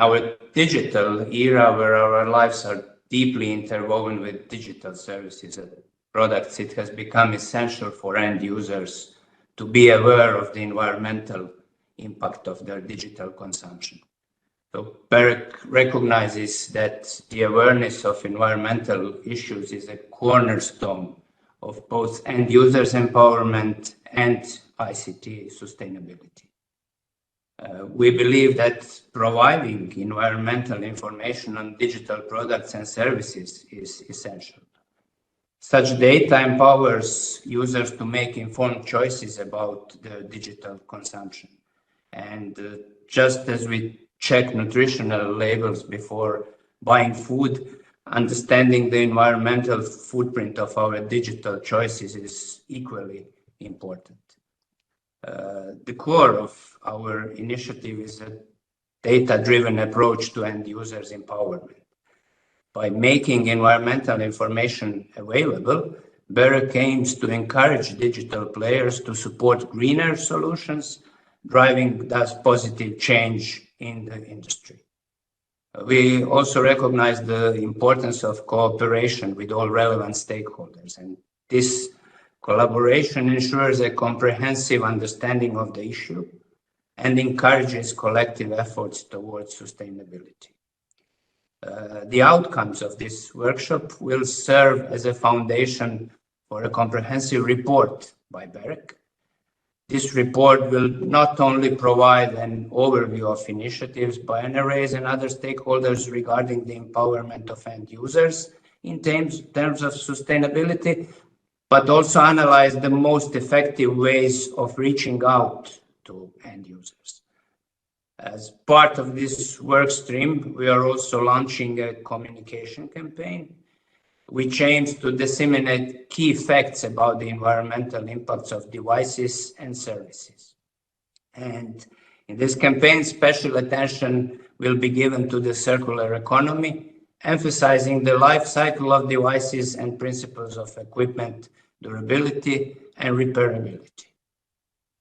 our digital era, where our lives are deeply interwoven with digital services and products, it has become essential for end users to be aware of the environmental impact of their digital consumption. So BEREC recognizes that the awareness of environmental issues is a cornerstone of both end users' empowerment and ICT sustainability. We believe that providing environmental information on digital products and services is essential. Such data empowers users to make informed choices about their digital consumption. And just as we check nutritional labels before buying food, understanding the environmental footprint of our digital choices is equally important. The core of our initiative is a data-driven approach to end users' empowerment. By making environmental information available, BEREC aims to encourage digital players to support greener solutions, driving thus positive change in the industry. We also recognize the importance of cooperation with all relevant stakeholders, and this collaboration ensures a comprehensive understanding of the issue and encourages collective efforts towards sustainability. The outcomes of this workshop will serve as a foundation for a comprehensive report by BEREC. This report will not only provide an overview of initiatives by NRAs and other stakeholders regarding the empowerment of end users in terms of sustainability, but also analyze the most effective ways of reaching out to end users. As part of this work stream, we are also launching a communication campaign which aims to disseminate key facts about the environmental impacts of devices and services. And in this campaign, special attention will be given to the circular economy, emphasizing the life cycle of devices and principles of equipment durability and repairability.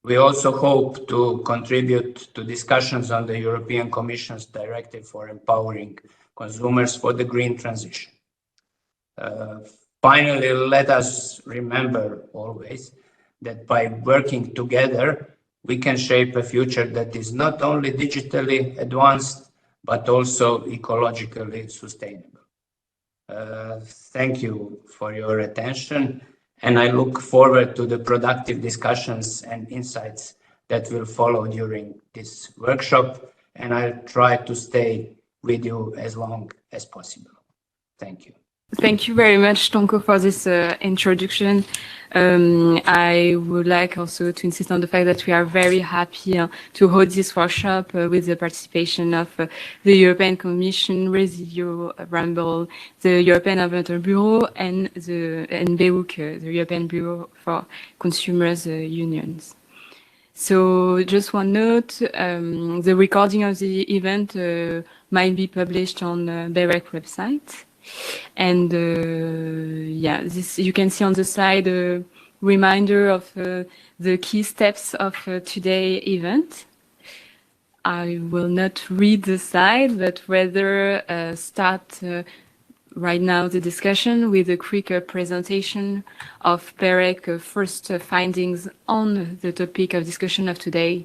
We also hope to contribute to discussions on the European Commission's directive for empowering consumers for the green transition. Finally, let us remember always that by working together, we can shape a future that is not only digitally advanced, but also ecologically sustainable. Thank you for your attention, and I look forward to the productive discussions and insights that will follow during this workshop, and I'll try to stay with you as long as possible. Thank you. Thank you very much, Tonko, for this introduction. I would like also to insist on the fact that we are very happy to hold this workshop with the participation of the European Commission, Residio Rumble, the European Environmental Bureau, and BEUC, the European Bureau for Consumers Unions. So just one note, the recording of the event might be published on BEREC website. And yeah, this you can see on the side a reminder of the key steps of today's event. I will not read the slide, but rather start right now the discussion with a quick presentation of BEREC first findings on the topic of discussion of today,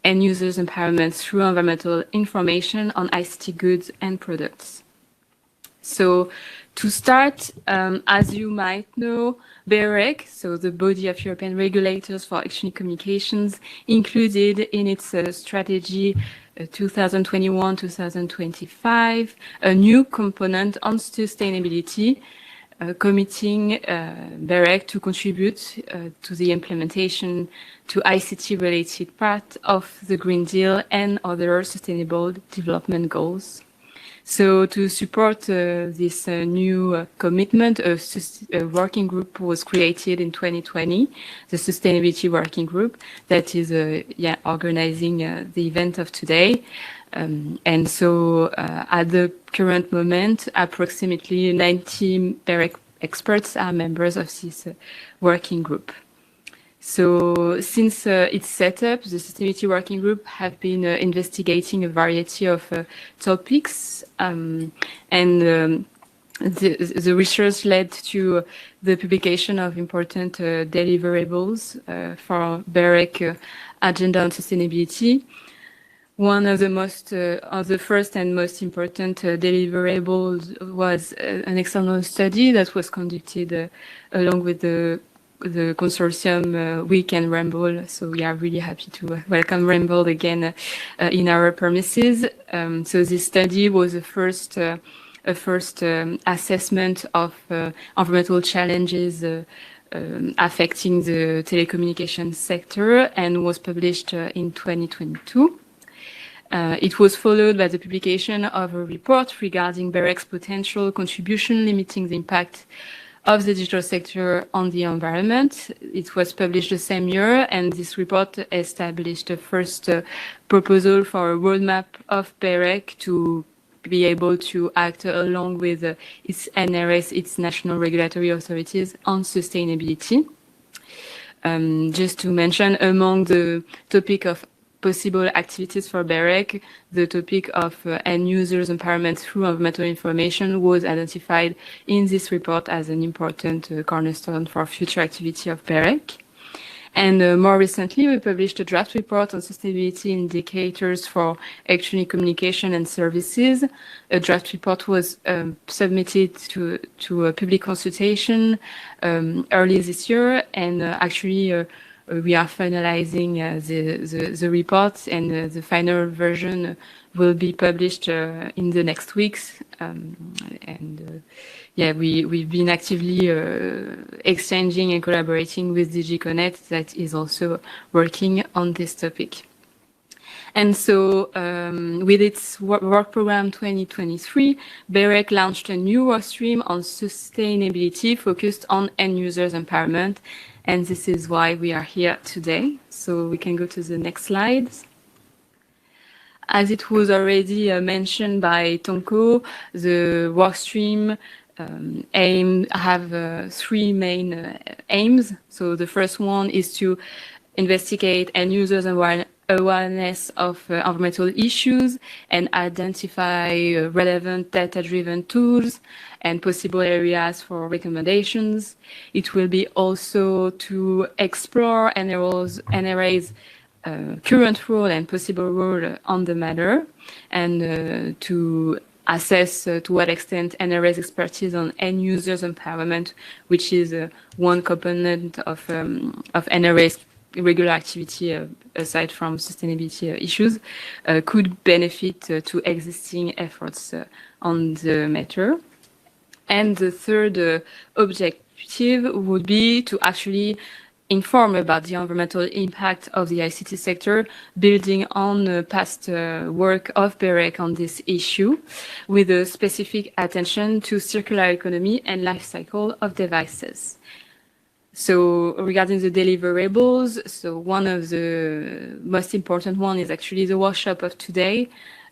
end users' empowerment through environmental information on ICT goods and products. So to start, as you might know, BEREC, so the body of European regulators for electronic communications, included in its strategy 2021-2025 a new component on sustainability, committing BEREC to contribute to the implementation to ICT-related part of the Green Deal and other sustainable development goals. So to support this new commitment, a working group was created in 2020, the Sustainability Working Group, that is organizing the event of today. And so at the current moment, approximately 90 BEREC experts are members of this working group. So since its setup, the Sustainability Working Group have been investigating a variety of topics, and the research led to the publication of important deliverables for BEREC agenda on sustainability. One of the first and most important deliverables was an external study that was conducted along with the consortium WIC and Ramble. So we are really happy to welcome Ramble again in our premises. So this study was a first assessment of environmental challenges affecting the telecommunications sector and was published in 2022. It was followed by the publication of a report regarding BEREC's potential contribution limiting the impact of the digital sector on the environment. It was published the same year, and this report established the first proposal for a roadmap of BEREC to be able to act along with its NRS, its national regulatory authorities, on sustainability. Just to mention, among the topic of possible activities for BEREC, the topic of end users empowerment through environmental information was identified in this report as an important cornerstone for future activity of BEREC. And more recently, we published a draft report on sustainability indicators for electronic communication and services. A draft report was submitted to a public consultation early this year, and actually we are finalizing the report, and the final version will be published in the next weeks. We've been actively exchanging and collaborating with DigiConnect that is also working on this topic. And so with its work program 2023, BEREC launched a new work stream on sustainability focused on end users empowerment. And this is why we are here today. So we can go to the next slide. As it was already mentioned by Tonko, the workstream have three main aims. So the first one is to investigate end users and awareness of environmental issues and identify relevant data-driven tools and possible areas for recommendations. It will be also to explore NRA's current role and possible role on the matter, and to assess to what extent NRA's expertise on end users empowerment, which is one component of NRA's regular activity aside from sustainability issues, could benefit to existing efforts on the matter. And the third objective would be to actually inform about the environmental impact of the ICT sector, building on past work of BEREC on this issue, with a specific attention to circular economy and life cycle of devices. So regarding the deliverables, so one of the most important one is actually the workshop of today.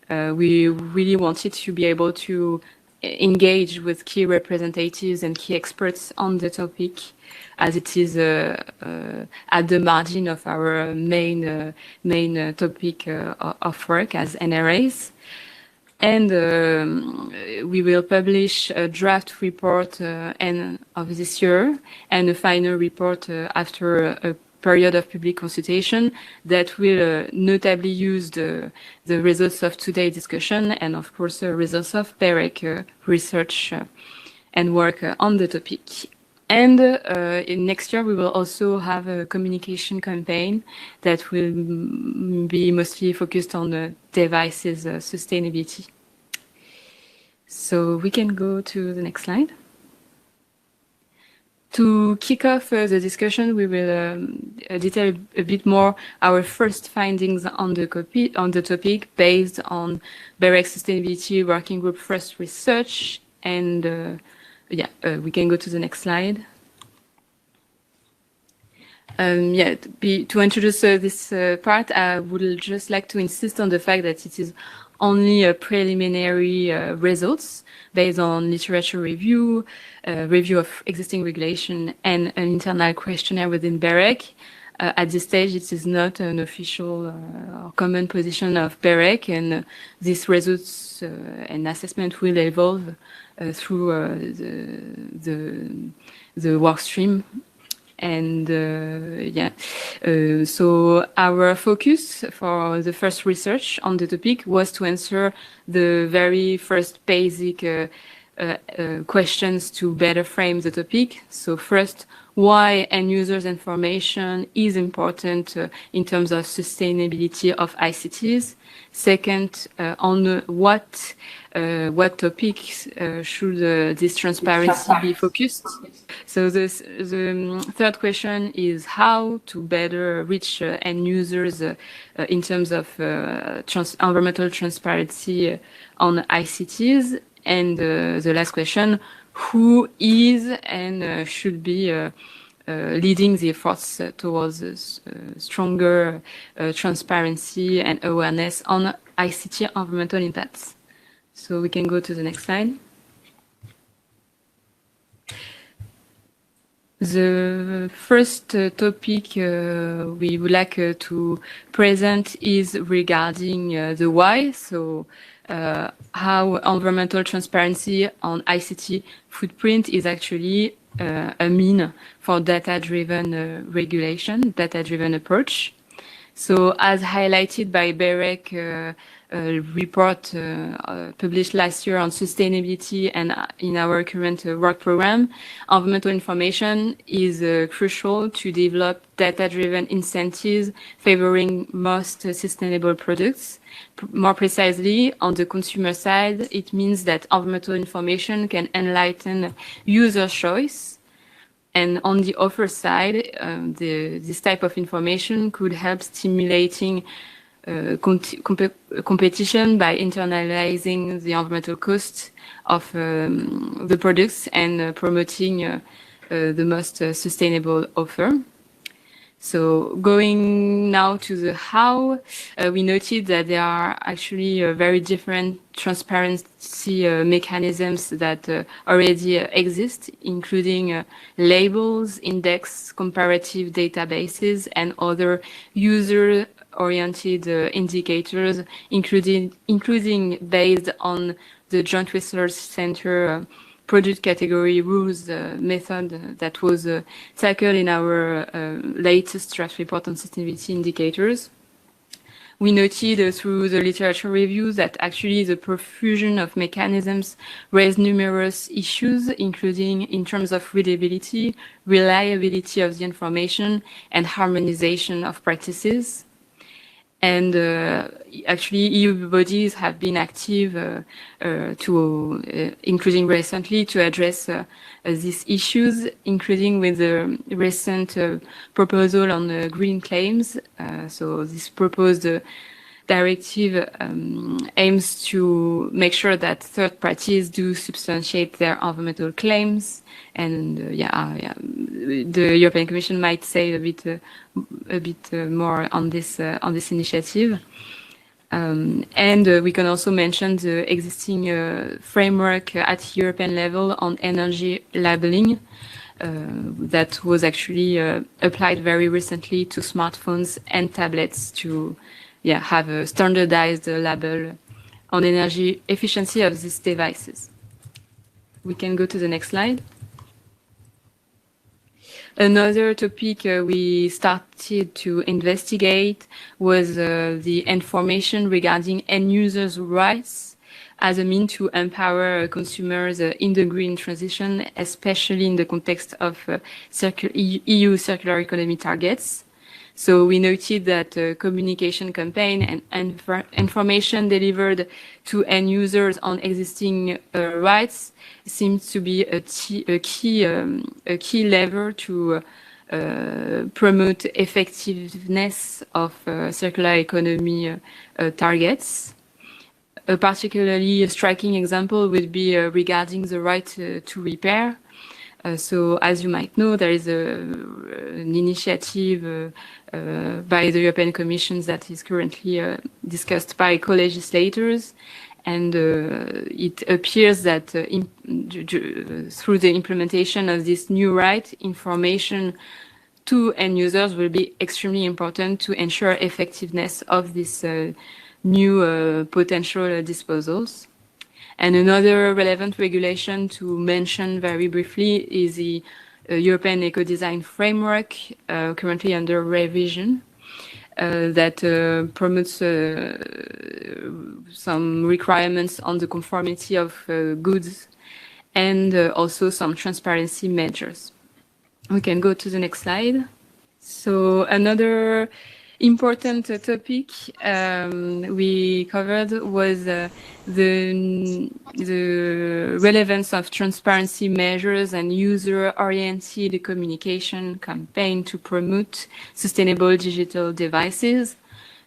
We really wanted to be able to engage with key representatives and key experts on the topic, as it is at the margin of our main topic of work as NRAs. And we will publish a draft report end of this year and a final report after a period of public consultation that will notably use the results of today's discussion and, of course, the results of BEREC research and work on the topic. And in next year, we will also have a communication campaign that will be mostly focused on the devices sustainability. So we can go to the next slide. To kick off the discussion, we will detail a bit more our first findings on the topic based on BEREC Sustainability Working Group first research. And we can go to the next slide. To introduce this part, I would just like to insist on the fact that it is only a preliminary results based on literature review, review of existing regulation, and an internal questionnaire within BEREC. At this stage, it is not an official or common position of BEREC, and these results and assessment will evolve through the work stream. And so our focus for the first research on the topic was to answer the very first basic questions to better frame the topic. So first, why end users information is important in terms of sustainability of ICTs. Second, on what topics should this transparency be focused. So the third question is how to better reach end users in terms of environmental transparency on ICTs. And the last question, who is and should be leading the efforts towards stronger transparency and awareness on ICT environmental impacts. So we can go to the next slide. The first topic we would like to present is regarding the why. So how environmental transparency on ICT footprint is actually a mean for data-driven regulation, data-driven approach. So as highlighted by BEREC report published last year on sustainability and in our current work program, environmental information is crucial to develop data-driven incentives favoring most sustainable products. More precisely, on the consumer side, it means that environmental information can enlighten user choice. And on the offer side, this type of information could help stimulating competition by internalizing the environmental cost of the products and promoting the most sustainable offer. So going now to the how, we noted that there are actually very different transparency mechanisms that already exist, including labels, index, comparative databases, and other user-oriented indicators, including based on the Joint Research Center product category rules method that was tackled in our latest draft report on sustainability indicators. We noted through the literature review that actually the profusion of mechanisms raised numerous issues, including in terms of readability, reliability of the information, and harmonization of practices. And actually, EU bodies have been active, including recently, to address these issues, including with the recent proposal on green claims. So this proposed directive aims to make sure that third parties do substantiate their environmental claims, and the European Commission might say a bit more on this initiative. And we can also mention the existing framework at European level on energy labeling that was actually applied very recently to smartphones and tablets to have a standardized label on energy efficiency of these devices. We can go to the next slide. Another topic we started to investigate was the information regarding end users' rights as a means to empower consumers in the green transition, especially in the context of EU circular economy targets. So we noted that communication campaign and information delivered to end users on existing rights seems to be a key lever to promote effectiveness of circular economy targets. A particularly striking example would be regarding the right to repair. So as you might know, there is an initiative by the European Commission that is currently discussed by co-legislators, and it appears that through the implementation of this new right, information to end users will be extremely important to ensure effectiveness of this new potential disposals. And another relevant regulation to mention very briefly is the European Eco-Design Framework, currently under revision, that promotes some requirements on the conformity of goods and also some transparency measures. We can go to the next slide. So another important topic we covered was the relevance of transparency measures and user-oriented communication campaign to promote sustainable digital devices.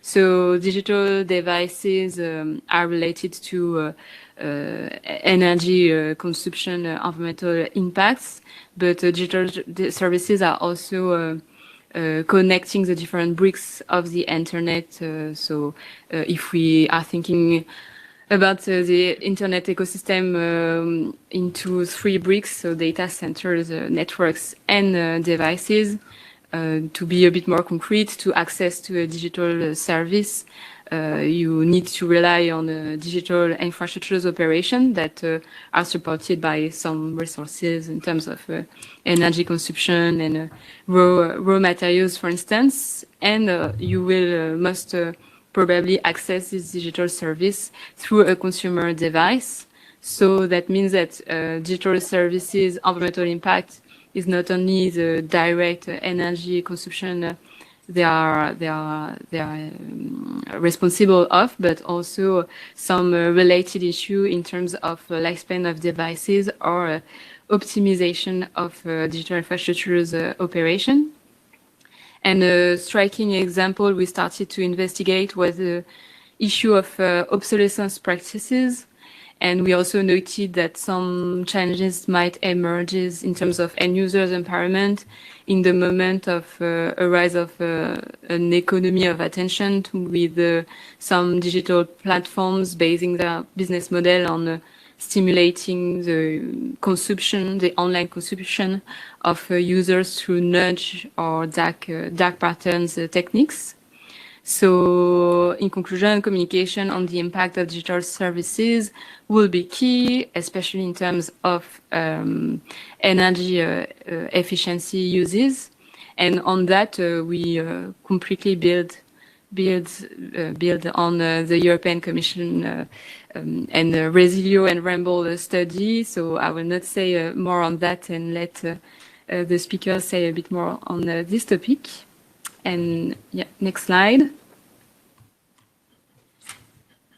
So digital devices are related to energy consumption, environmental impacts, but digital services are also connecting the different bricks of the internet. So if we are thinking about the internet ecosystem into 3 bricks, so data centers, networks, and devices, to be a bit more concrete, to access to a digital service, you need to rely on digital infrastructures operation that are supported by some resources in terms of energy consumption and raw materials, for instance. And you will must probably access this digital service through a consumer device. So that means that digital services environmental impact is not only the direct energy consumption they are responsible of, but also some related issue in terms of lifespan of devices or optimization of digital infrastructures operation. And a striking example we started to investigate was the issue of obsolescence practices. And we also noted that some challenges might emerge in terms of end users empowerment in the moment of a rise of an economy of attention with some digital platforms basing their business model on stimulating the consumption, the online consumption of users through nudge or dark patterns techniques. So in conclusion, communication on the impact of digital services will be key, especially in terms of energy efficiency uses. And on that, we completely build on the European Commission and the Resilio and Ramble study. So I will not say more on that and let the speakers say a bit more on this topic. And yeah, next slide.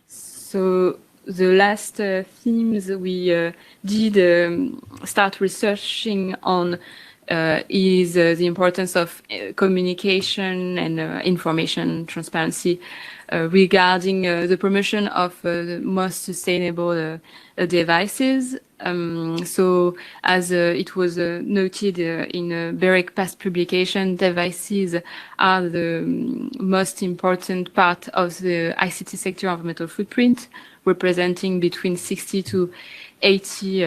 So the last themes we did start researching on is the importance of communication and information transparency regarding the promotion of the most sustainable devices. So as it was noted in BEREC past publication, devices are the most important part of the ICT sector environmental footprint, representing between 60 to 80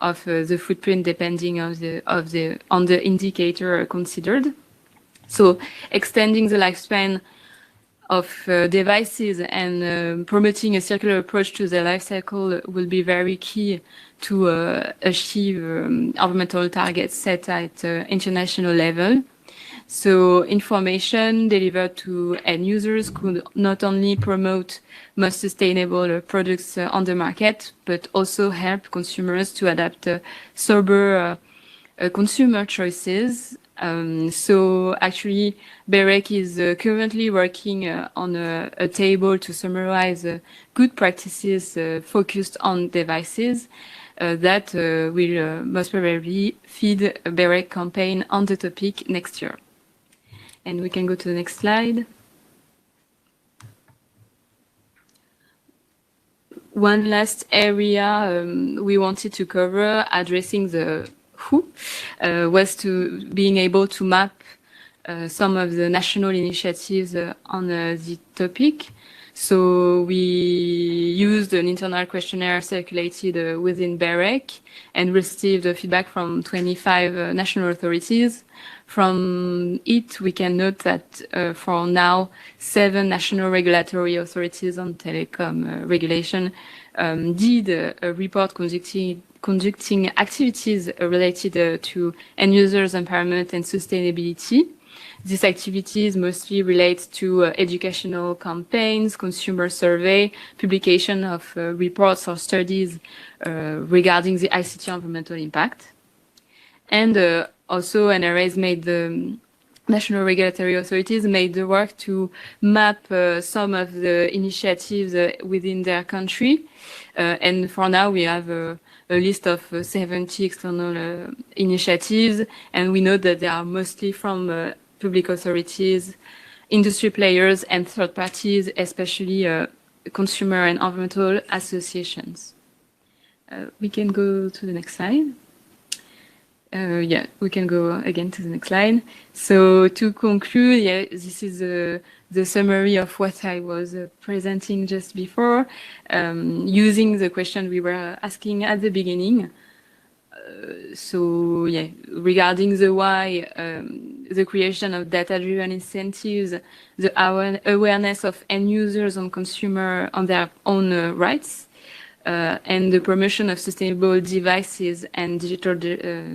of the footprint, depending on the indicator considered. So extending the lifespan of devices and promoting a circular approach to the life cycle will be very key to achieve environmental targets set at international level. So information delivered to end users could not only promote most sustainable products on the market, but also help consumers to adapt sober consumer choices. So actually, BEREC is currently working on a table to summarize good practices focused on devices that will most probably feed a BEREC campaign on the topic next year. And we can go to the next slide. One last area we wanted to cover addressing the who was to being able to map some of the national initiatives on the topic. So we used an internal questionnaire circulated within BEREC and received feedback from 25 national authorities. From it, we can note that for now, 7 national regulatory authorities on telecom regulation did a report conducting activities related to end users empowerment and sustainability. These activities mostly relate to educational campaigns, consumer survey, publication of reports or studies regarding the ICT environmental impact. And also NRAs made the national regulatory authorities made the work to map some of the initiatives within their country. And for now, we have a list of 70 external initiatives, and we know that they are mostly from public authorities, industry players, and third parties, especially consumer and environmental associations. We can go to the next slide. Yeah, we can go again to the next slide. So to conclude, yeah, this is the summary of what I was presenting just before, using the question we were asking at the beginning. So yeah, regarding the why, the creation of data-driven incentives, the awareness of end users and consumer on their own rights, and the promotion of sustainable devices and digital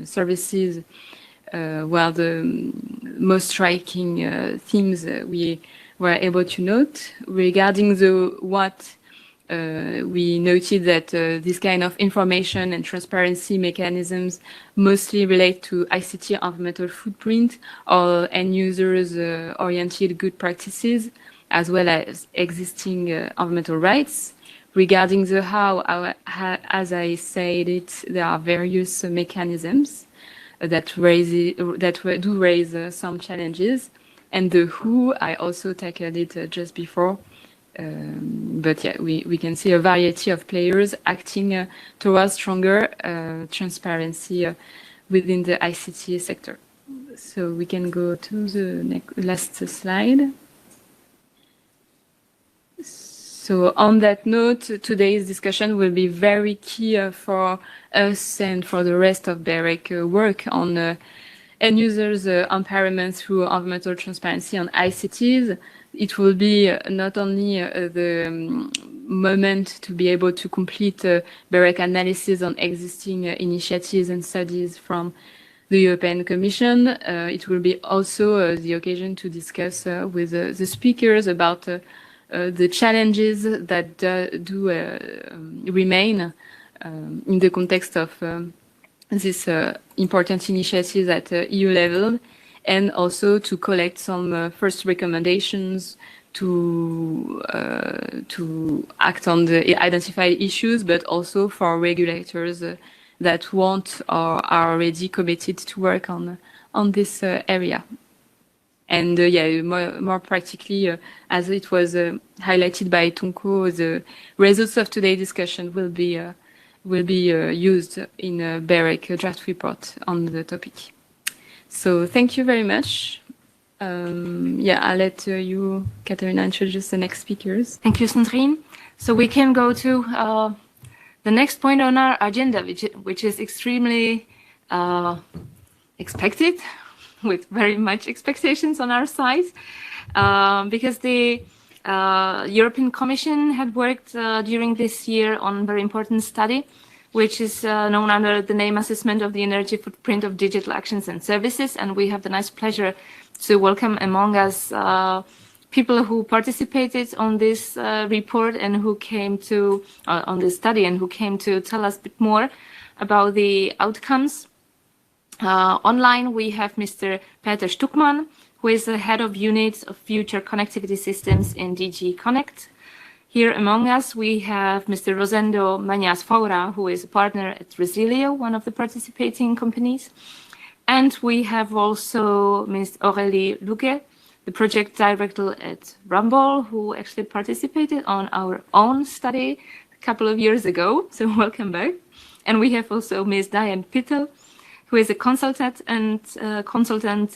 services were the most striking themes we were able to note. Regarding the what, we noted that this kind of information and transparency mechanisms mostly relate to ICT environmental footprint or end users oriented good practices, as well as existing environmental rights. Regarding the how, as I said it, there are various mechanisms that do raise some challenges. And the who, I also tackled it just before. But yeah, we can see a variety of players acting towards stronger transparency within the ICT sector. So we can go to the last slide. So on that note, today's discussion will be very key for us and for the rest of BEREC work on end users empowerment through environmental transparency on ICTs. It will be not only the moment to be able to complete BEREC analysis on existing initiatives and studies from the European Commission. It will be also the occasion to discuss with the speakers about the challenges that do remain in the context of this important initiatives at EU level, and also to collect some first recommendations to act on the identified issues, but also for regulators that want or are already committed to work on this area. And yeah, more practically, as it was highlighted by Tunko, the results of today's discussion will be used in a BEREC draft report on the topic. So thank you very much. Yeah, I'll let you, Katerina, introduce the next speakers. Thank you, Sandrine. So we can go to the next point on our agenda, which is extremely expected, with very much expectations on our side, because the European Commission had worked during this year on a very important study, which is known under the name Assessment of the Energy Footprint of Digital Actions and Services. And we have the nice pleasure to welcome among us people who participated on this report and who came to, on this study, and who came to tell us a bit more about the outcomes. Online, we have Mr. Peter Stuckmann, who is the head of unit of future connectivity systems in DG Connect. Here among us, we have Mr. Rosendo Mañas Faura, who is a partner at Resilio, one of the participating companies. And we have also Ms. Aurélie Luque, the project director at Rumble, who actually participated on our own study a couple of years ago. So welcome back. And we have also Ms. Diane Pittel, who is a consultant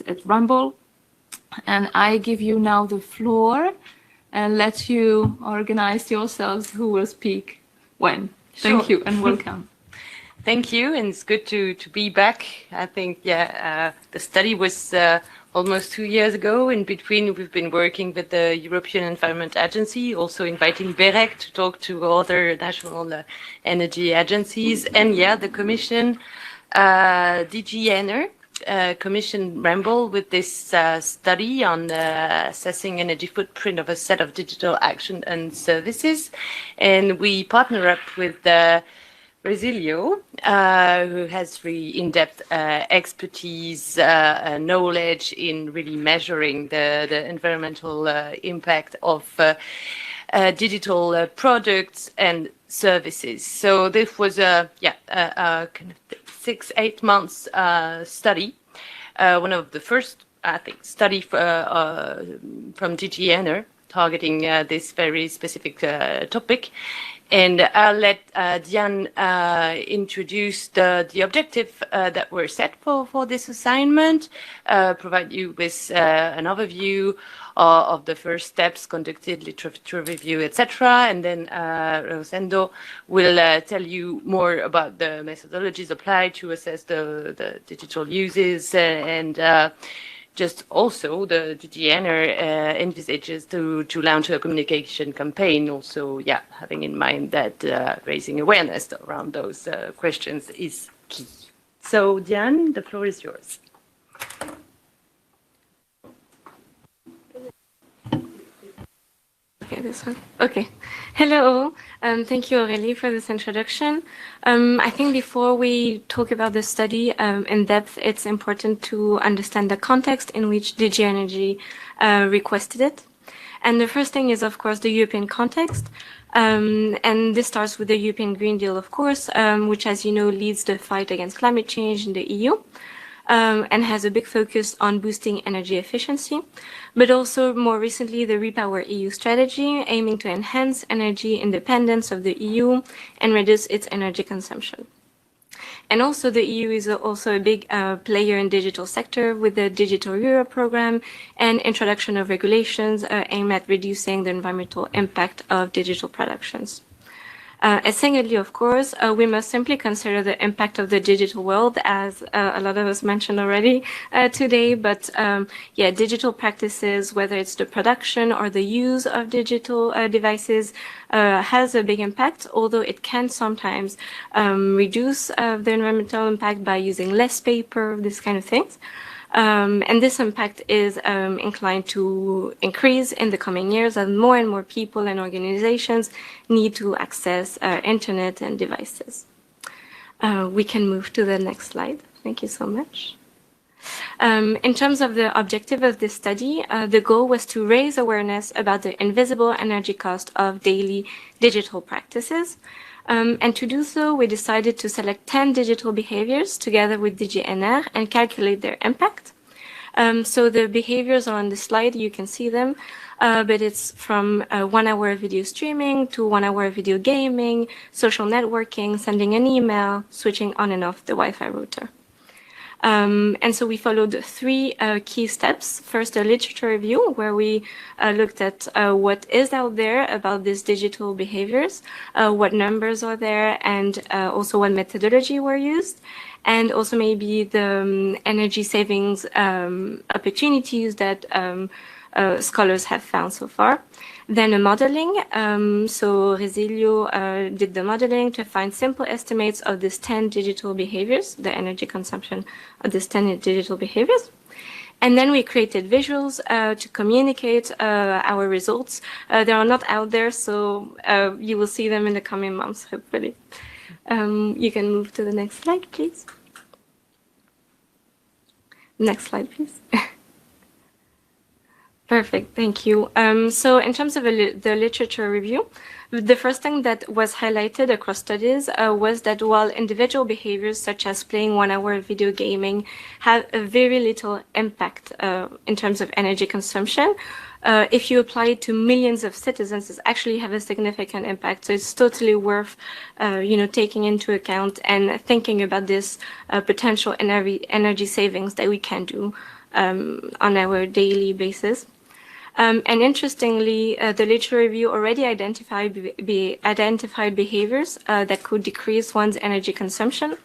at Rumble. And I give you now the floor and let you organize yourselves who will speak when. Thank Sure. you and welcome. Thank you, and it's good to be back. I think, the study was almost 2 years ago. In between, we've been working with the European Environment Agency, also inviting BEREC to talk to other national energy agencies, and the Commission, DG ENER, Commission Ramble with this study on assessing energy footprint of a set of digital action and services, and we partner up with Resilio, who has really in-depth expertise, knowledge in really measuring the environmental impact of digital products and services. So this was a kind of 6-8 months study, one of the first, I think, study from DG ENER targeting this very specific topic. And I'll let Diane introduce the objective that were set for this assignment, provide you with an overview of the first steps conducted, literature review, etc. And then Rosendo will tell you more about the methodologies applied to assess the digital uses and just also the DG ENER envisages to launch a communication campaign, also, having in mind that raising awareness around those questions is key. So, Diane, the floor is yours. Okay, this one. Okay. Hello. Thank you, Aurélie, for this introduction. I think before we talk about the study in depth, it's important to understand the context in which DG Energy requested it. And the first thing is, of course, the European context. And this starts with the European Green Deal, of course, which, as you know, leads the fight against climate change in the EU. And has a big focus on boosting energy efficiency, but also more recently the Repower EU strategy, aiming to enhance energy independence of the EU and reduce its energy consumption. And also the EU is also a big player in digital sector with the Digital Euro program and introduction of regulations aimed at reducing the environmental impact of digital productions. Secondly, of course, we must simply consider the impact of the digital world, as a lot of us mentioned already today. But digital practices, whether it's the production or the use of digital devices, has a big impact, although it can sometimes reduce the environmental impact by using less paper, this kind of things. And this impact is inclined to increase in the coming years as more and more people and organizations need to access internet and devices. We can move to the next slide. Thank you so much. In terms of the objective of this study, the goal was to raise awareness about the invisible energy cost of daily digital practices. And to do so, we decided to select 10 digital behaviors together with DG ENER and calculate their impact. So the behaviors are on the slide, you can see them, but it's from 1 hour video streaming to 1 hour video gaming, social networking, sending an email, switching on and off the Wi-Fi router. And so we followed 3 key steps. First, a literature review, where we looked at what is out there about these digital behaviors, what numbers are there, and also what methodology were used, and also maybe the energy savings opportunities that scholars have found so far. Then a modeling. So Resilio did the modeling to find simple estimates of these 10 digital behaviors, the energy consumption of these 10 digital behaviors. And then we created visuals to communicate our results. They are not out there, so you will see them in the coming months, hopefully. You can move to the next slide, please. Next slide, please. Perfect, thank you. So in terms of the literature review, the first thing that was highlighted across studies was that while individual behaviors such as playing 1 hour of video gaming have a very little impact in terms of energy consumption, if you apply it to millions of citizens, it actually have a significant impact. So it's totally worth, taking into account and thinking about this potential energy savings that we can do on our daily basis. And interestingly, the literature review already identified behaviors that could decrease one's energy consumption.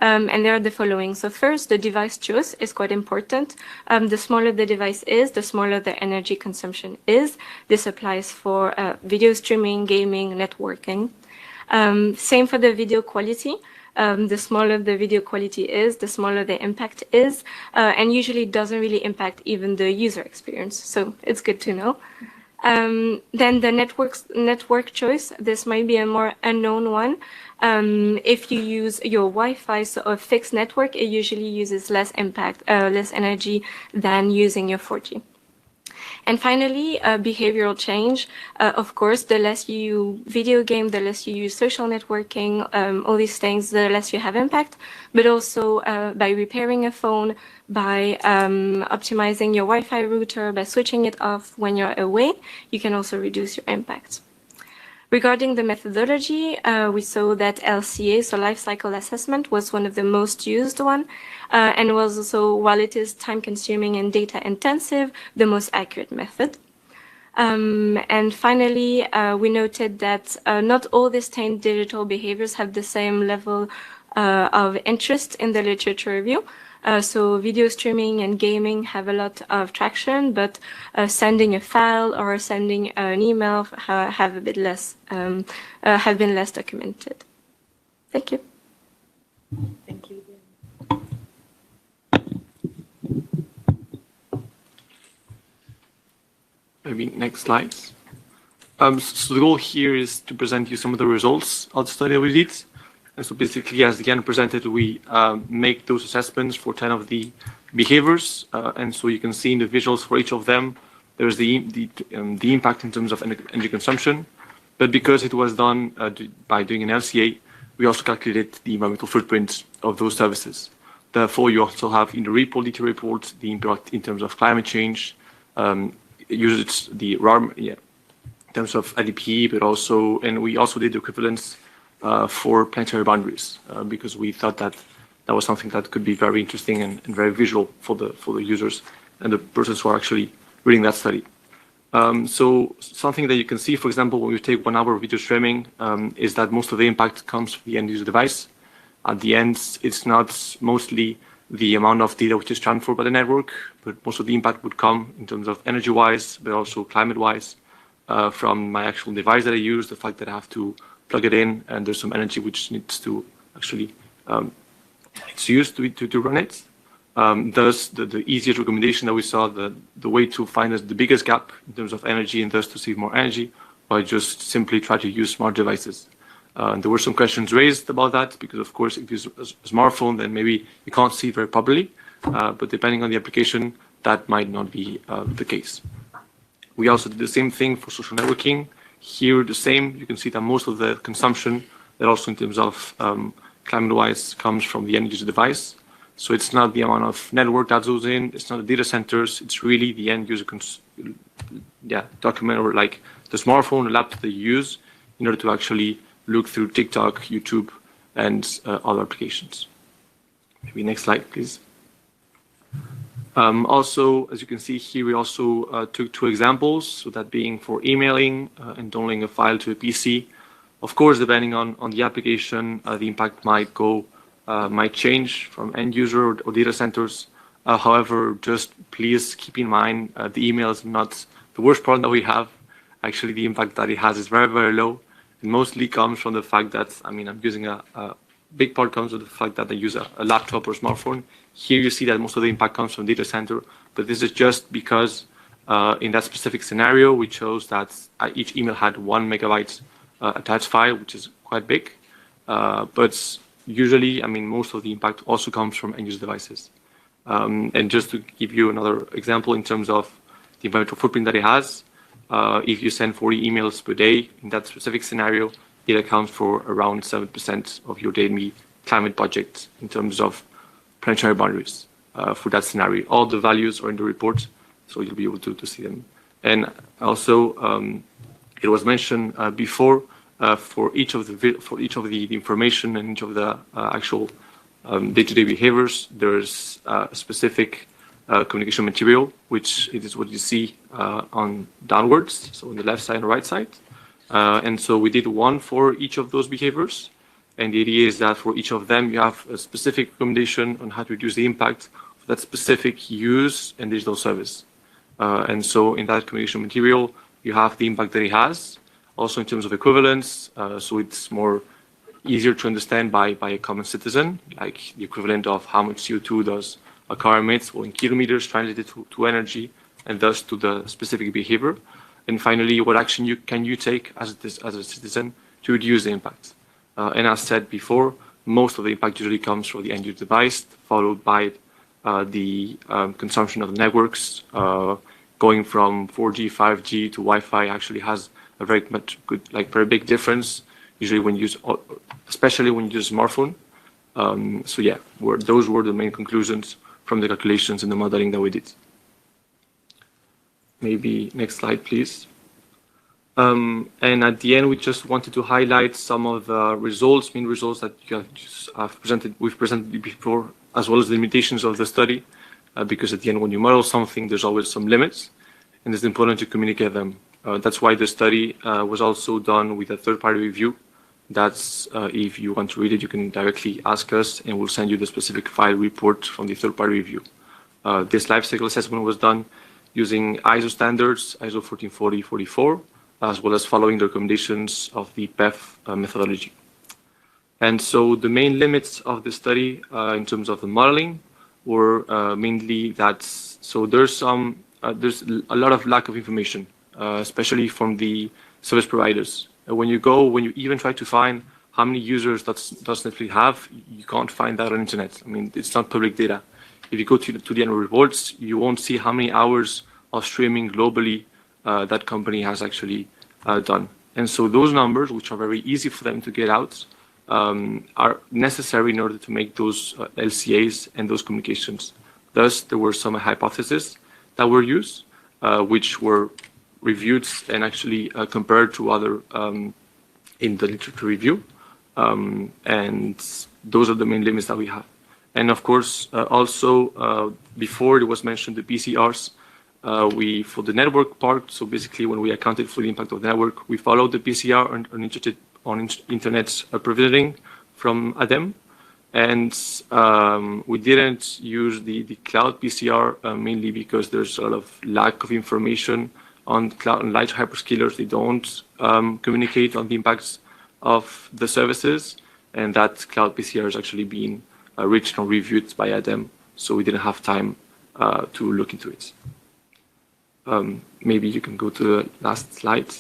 And they are the following. So first, the device choice is quite important. The smaller the device is, the smaller the energy consumption is. This applies for video streaming, gaming, networking. Same for the video quality. The smaller the video quality is, the smaller the impact is, and usually doesn't really impact even the user experience. So it's good to know. Then the network choice, this might be a more unknown one. If you use your Wi-Fi, so a fixed network, it usually uses less energy than using your 4G. And finally, behavioral change. Of course, the less you video game, the less you use social networking, all these things, the less you have impact. But also by repairing a phone, by optimizing your Wi-Fi router, by switching it off when you're away, you can also reduce your impact. Regarding the methodology, we saw that LCA, so life cycle assessment, was one of the most used one, and was also, while it is time consuming and data intensive, the most accurate method. And finally, we noted that not all distinct digital behaviors have the same level of interest in the literature review. So video streaming and gaming have a lot of traction, but sending a file or sending an email have a bit less, have been less documented. Thank you. Thank you. Maybe next slides. So the goal here is to present you some of the results of the study that we did. And so basically, as again presented, we make those assessments for 10 of the behaviors. And so you can see in the visuals for each of them, there's the impact in terms of energy consumption. But because it was done by doing an LCA, we also calculated the environmental footprint of those services. Therefore, you also have in the detailed report the impact in terms of climate change, usage, the RAR, in terms of LDPE, but also, and we also did the equivalence for planetary boundaries because we thought that that was something that could be very interesting and very visual for the users and the persons who are actually reading that study. So something that you can see, for example, when you take 1 hour of video streaming, is that most of the impact comes from the end user device. At the end, it's not mostly the amount of data which is transferred by the network, but most of the impact would come in terms of energy-wise, but also climate-wise, from my actual device that I use, the fact that I have to plug it in, and there's some energy which needs to actually, it's used to run it. Thus, the easiest recommendation that we saw, the way to find the biggest gap in terms of energy and thus to save more energy, by just simply try to use smart devices. There were some questions raised about that because, of course, if you use a smartphone, then maybe you can't see it very properly. But depending on the application, that might not be the case. We also did the same thing for social networking. Here, the same. You can see that most of the consumption, that also in terms of climate-wise, comes from the end user device. So it's not the amount of network that goes in. It's not the data centers. It's really the end user document, or like the smartphone, the laptop that you use in order to actually look through TikTok, YouTube, and other applications. Maybe next slide, please. Also, as you can see here, we also took 2 examples, so that being for emailing and downloading a file to a PC. Of course, depending on the application, the impact might change from end user or data centers. However, just please keep in mind the email is not the worst problem that we have. Actually, the impact that it has is very, very low. It mostly comes from the fact that, I'm using a big part comes with the fact that I use a laptop or smartphone. Here you see that most of the impact comes from data center, but this is just because in that specific scenario, we chose that each email had 1 megabyte attached file, which is quite big. But usually, most of the impact also comes from end user devices. And just to give you another example in terms of the environmental footprint that it has, if you send 40 emails per day in that specific scenario, it accounts for around 7% of your daily climate budget in terms of planetary boundaries for that scenario. All the values are in the report, so you'll be able to see them. And also, it was mentioned before, for each of the information and each of the actual day-to-day behaviors, there's a specific communication material, which it is what you see on downwards, so on the left side and right side. And so we did one for each of those behaviors. And the idea is that for each of them, you have a specific recommendation on how to reduce the impact of that specific use and digital service. And so in that communication material, you have the impact that it has, also in terms of equivalence. So it's more easier to understand by a common citizen, like the equivalent of how much CO2 does a car emit, or in kilometers translated to energy, and thus to the specific behavior. And finally, what action can you take as a citizen to reduce the impact? And as said before, most of the impact usually comes from the end-user device, followed by the consumption of the networks. Going from 4G, 5G to Wi-Fi actually has a very big difference. Usually when you use, especially when you use a smartphone. So yeah, those were the main conclusions from the calculations and the modeling that we did. Maybe next slide, please. And at the end, we just wanted to highlight some of the main results that we've presented before, as well as the limitations of the study, because at the end, when you model something, there's always some limits, and it's important to communicate them. That's why the study was also done with a third-party review. That's, if you want to read it, you can directly ask us, and we'll send you the specific file report from the third-party review. This life cycle assessment was done using ISO standards, ISO 14044, as well as following the recommendations of the PEF methodology. And so the main limits of the study in terms of the modeling were mainly that, so there's a lot of lack of information, especially from the service providers. When you even try to find how many users does Netflix have, you can't find that on internet. I mean, it's not public data. If you go to the annual reports, you won't see how many hours of streaming globally that company has actually done. And so those numbers, which are very easy for them to get out, are necessary in order to make those LCAs and those communications. Thus, there were some hypotheses that were used, which were reviewed and actually compared to other in the literature review. And those are the main limits that we have. And of course, also, before it was mentioned, the PCRs, for the network part, so basically when we accounted for the impact of the network, we followed the PCR on internet provisioning from ADEM. And we didn't use the cloud PCR mainly because there's a lot of lack of information on cloud and large hyperscalers. They don't communicate on the impacts of the services, and that cloud PCR is actually being reached and reviewed by ADEM, so we didn't have time to look into it. Maybe you can go to the last slide.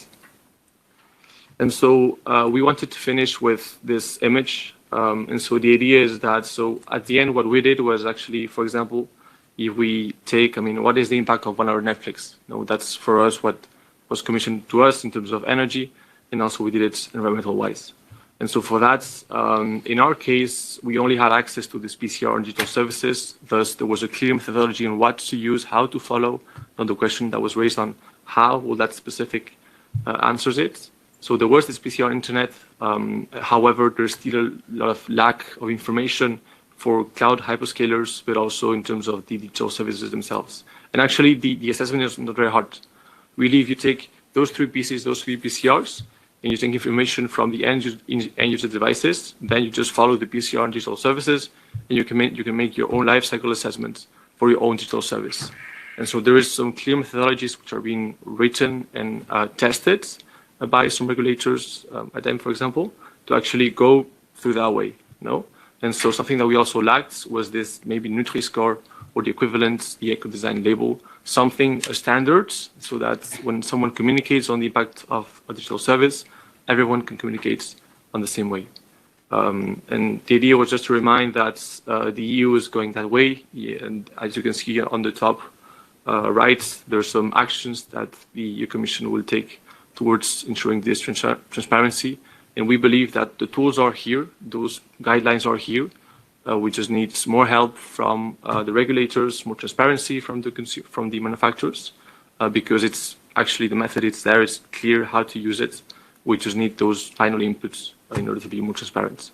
And so we wanted to finish with this image. And so the idea is that, so at the end, what we did was actually, for example, if we take, what is the impact of 1 hour Netflix? That's for us what was commissioned to us in terms of energy, and also we did it environmental-wise. And so for that, in our case, we only had access to this PCR and digital services. Thus, there was a clear methodology on what to use, how to follow, not the question that was raised on how will that specific answers it. So there was this PCR internet. However, there's still a lot of lack of information for cloud hyperscalers, but also in terms of the digital services themselves. And actually, the assessment is not very hard. Really, if you take those three pieces, those three PCRs, and you take information from the end user devices, then you just follow the PCR and digital services, and you can make your own life cycle assessments for your own digital service. And so there is some clear methodologies which are being written and tested by some regulators, ADEM, for example, to actually go through that way. And so something that we also lacked was this maybe Nutri-Score or the equivalent, the eco-design label, something, a standard, so that when someone communicates on the impact of a digital service, everyone can communicate on the same way. And the idea was just to remind that the EU is going that way. And as you can see on the top right, there are some actions that the EU Commission will take towards ensuring this transparency. And we believe that the tools are here, those guidelines are here. We just need more help from the regulators, more transparency from the manufacturers, because it's actually the method it's there, it's clear how to use it. We just need those final inputs in order to be more transparent.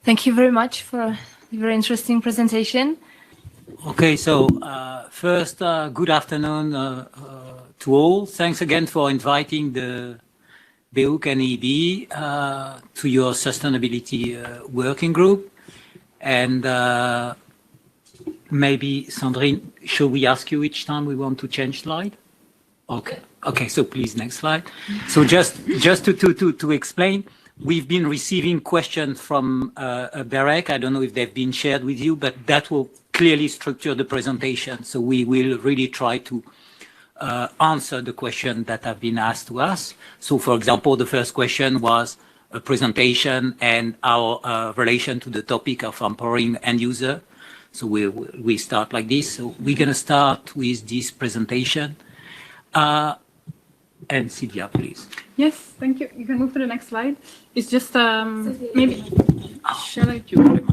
Thank you very much for a very interesting presentation. Okay, so first, good afternoon to all. Thanks again for inviting the BEREC and EB to your Sustainability Working Group. And maybe, Sandrine, should we ask you each time we want to change slide? Okay, okay, so please, next slide. So just to explain, we've been receiving questions from BEREC. I don't know if they've been shared with you, but that will clearly structure the presentation. So we will really try to answer the questions that have been asked to us. So for example, the first question was a presentation and our relation to the topic of empowering end user. So we start like this. So we're going to start with this presentation. And Sylvia, please. Yes, thank you. You can move to the next slide. It's just maybe. Shall I do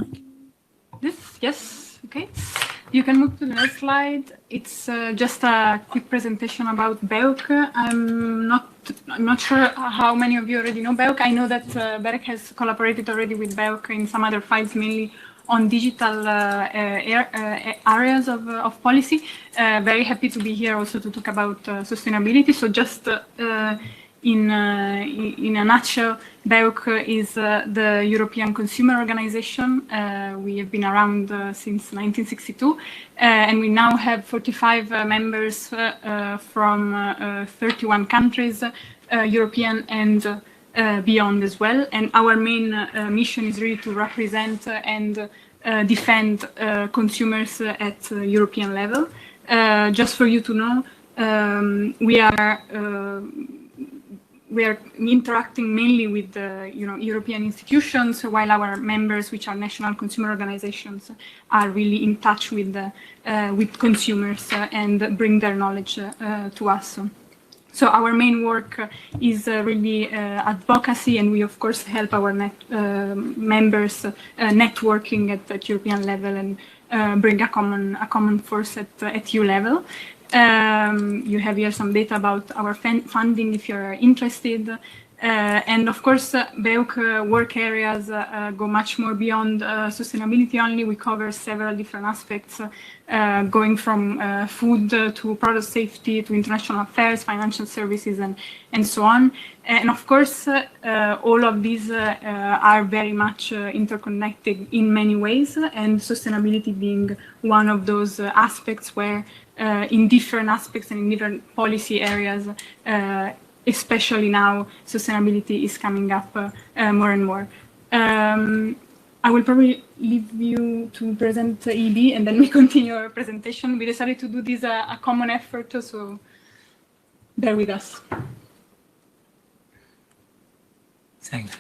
this? Yes. Okay. You can move to the next slide. It's just a quick presentation about BEREC. I'm not sure how many of you already know BEREC. I know that BEREC has collaborated already with BEREC in some other files, mainly on digital areas of policy. Very happy to be here also to talk about sustainability. So just in a nutshell, BEREC is the European Consumer Organization. We have been around since 1962, and we now have 45 members from 31 countries, European and beyond as well. And our main mission is really to represent and defend consumers at European level. Just for you to know, we are interacting mainly with the European institutions, while our members, which are national consumer organizations, are really in touch with consumers and bring their knowledge to us. So our main work is really advocacy, and we of course help our members networking at European level and bring a common force at EU level. You have here some data about our funding if you're interested. And of course, BEREC work areas go much more beyond sustainability only. We cover several different aspects, going from food to product safety to international affairs, financial services, and so on. And of course, all of these are very much interconnected in many ways, and sustainability being one of those aspects where in different aspects and in different policy areas, especially now, sustainability is coming up more and more. I will probably leave you to present EB, and then we continue our presentation. We decided to do this a common effort, so bear with us. Thanks.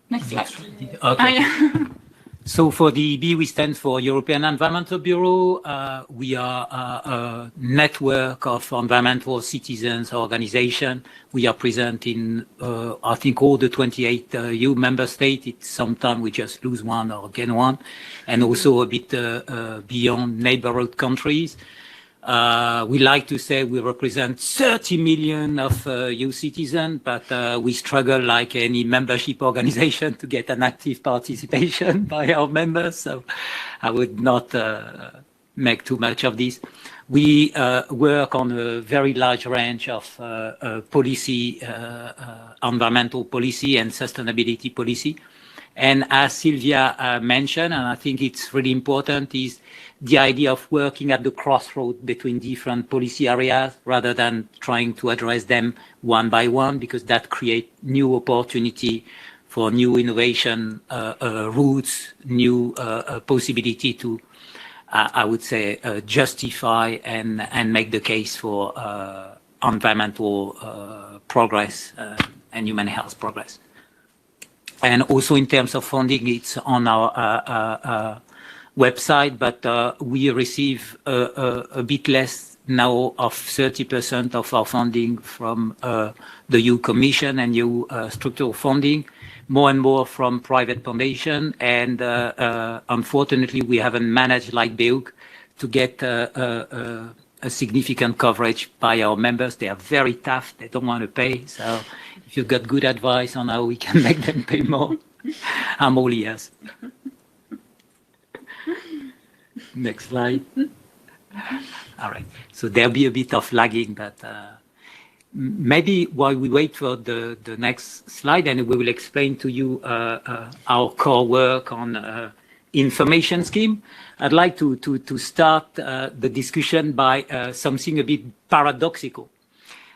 Next slide. Okay. So for the EB, we stand for European Environmental Bureau. We are a network of environmental citizens organization. We are present in, I think, all the 28 EU member states. Sometimes we just lose one or gain one, and also a bit beyond neighborhood countries. We like to say we represent 30 million of EU citizens, but we struggle like any membership organization to get an active participation by our members. So I would not make too much of this. We work on a very large range of policy, environmental policy and sustainability policy. And as Sylvia mentioned, and I think it's really important, is the idea of working at the crossroad between different policy areas rather than trying to address them one by one, because that creates new opportunity for new innovation routes, new possibility to, I would say, justify and make the case for environmental progress and human health progress. And also in terms of funding, it's on our website, but we receive a bit less now of 30% of our funding from the EU Commission and EU structural funding, more and more from private foundation. And unfortunately, we haven't managed, like BEREC, to get a significant coverage by our members. They are very tough. They don't want to pay. So if you've got good advice on how we can make them pay more, I'm all ears. Next slide. All right. So there'll be a bit of lagging, but maybe while we wait for the next slide, and we will explain to you our core work on information scheme, I'd like to start the discussion by something a bit paradoxical,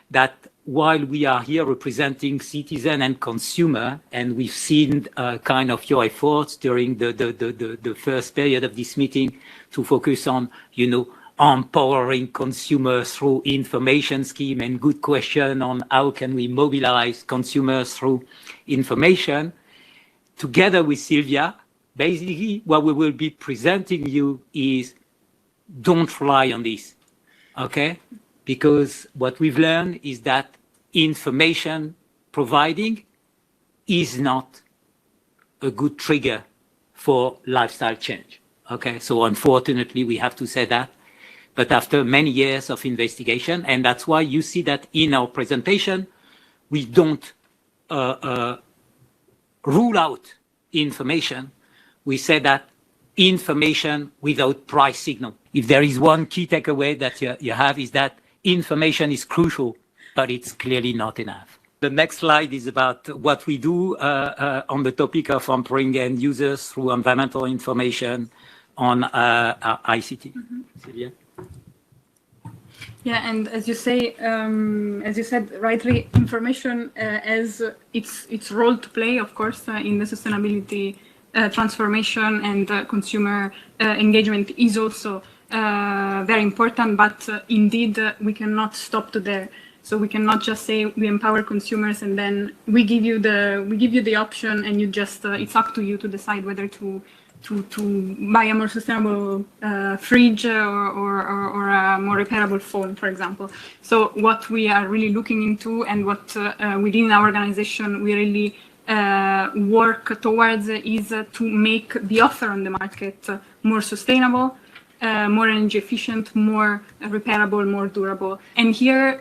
that while we are here representing citizen and consumer, and we've seen kind of your efforts during the first period of this meeting to focus on, you know, empowering consumers through information scheme, and good question on how can we mobilize consumers through information. Together with Sylvia, basically what we will be presenting you is don't rely on this, okay? Because what we've learned is that information providing is not a good trigger for lifestyle change, okay? So unfortunately, we have to say that. But after many years of investigation, and that's why you see that in our presentation, we don't rule out information. We say that information without price signal. If there is one key takeaway that you have, is that information is crucial, but it's clearly not enough. The next slide is about what we do on the topic of empowering end users through environmental information on ICT. Mm-hmm. Sylvia? Yeah, and as you say, as you said rightly, information has its role to play, of course, in the sustainability transformation, and consumer engagement is also very important. But indeed, we cannot stop to there. So we cannot just say we empower consumers and then we give you the option, and you just it's up to you to decide whether to buy a more sustainable fridge or a more repairable phone, for example. So what we are really looking into, and what within our organization we really work towards, is to make the offer on the market more sustainable, more energy efficient, more repairable, more durable. And here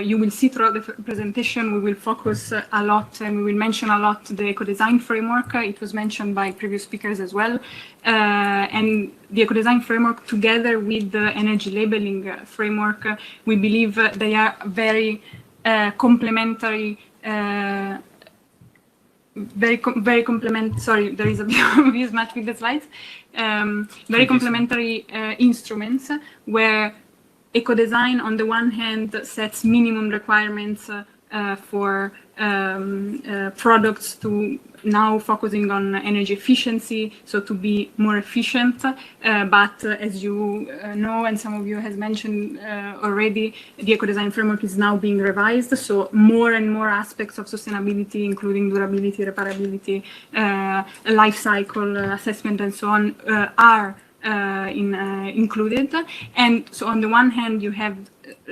you will see throughout the presentation, we will focus a lot, and we will mention a lot the eco-design framework. It was mentioned by previous speakers as well. And the eco-design framework, together with the energy labeling framework, we believe they are very complementary. Very complementary. Sorry, there is a mismatch with the slides. Very complementary instruments, where eco-design on the one hand sets minimum requirements for products, to now focusing on energy efficiency, so to be more efficient. But as you know, and some of you has mentioned already, the eco-design framework is now being revised. So more and more aspects of sustainability, including durability, reparability, life cycle assessment, and so on, are included. And so on the one hand, you have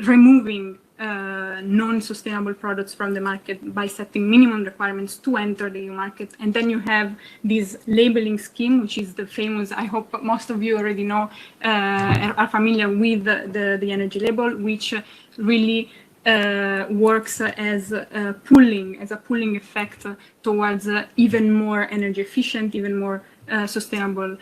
removing non-sustainable products from the market by setting minimum requirements to enter the EU market. And then you have this labeling scheme, which is the famous, I hope most of you already know, are familiar with the energy label, which really works as a pulling effect towards even more energy efficient, even more sustainable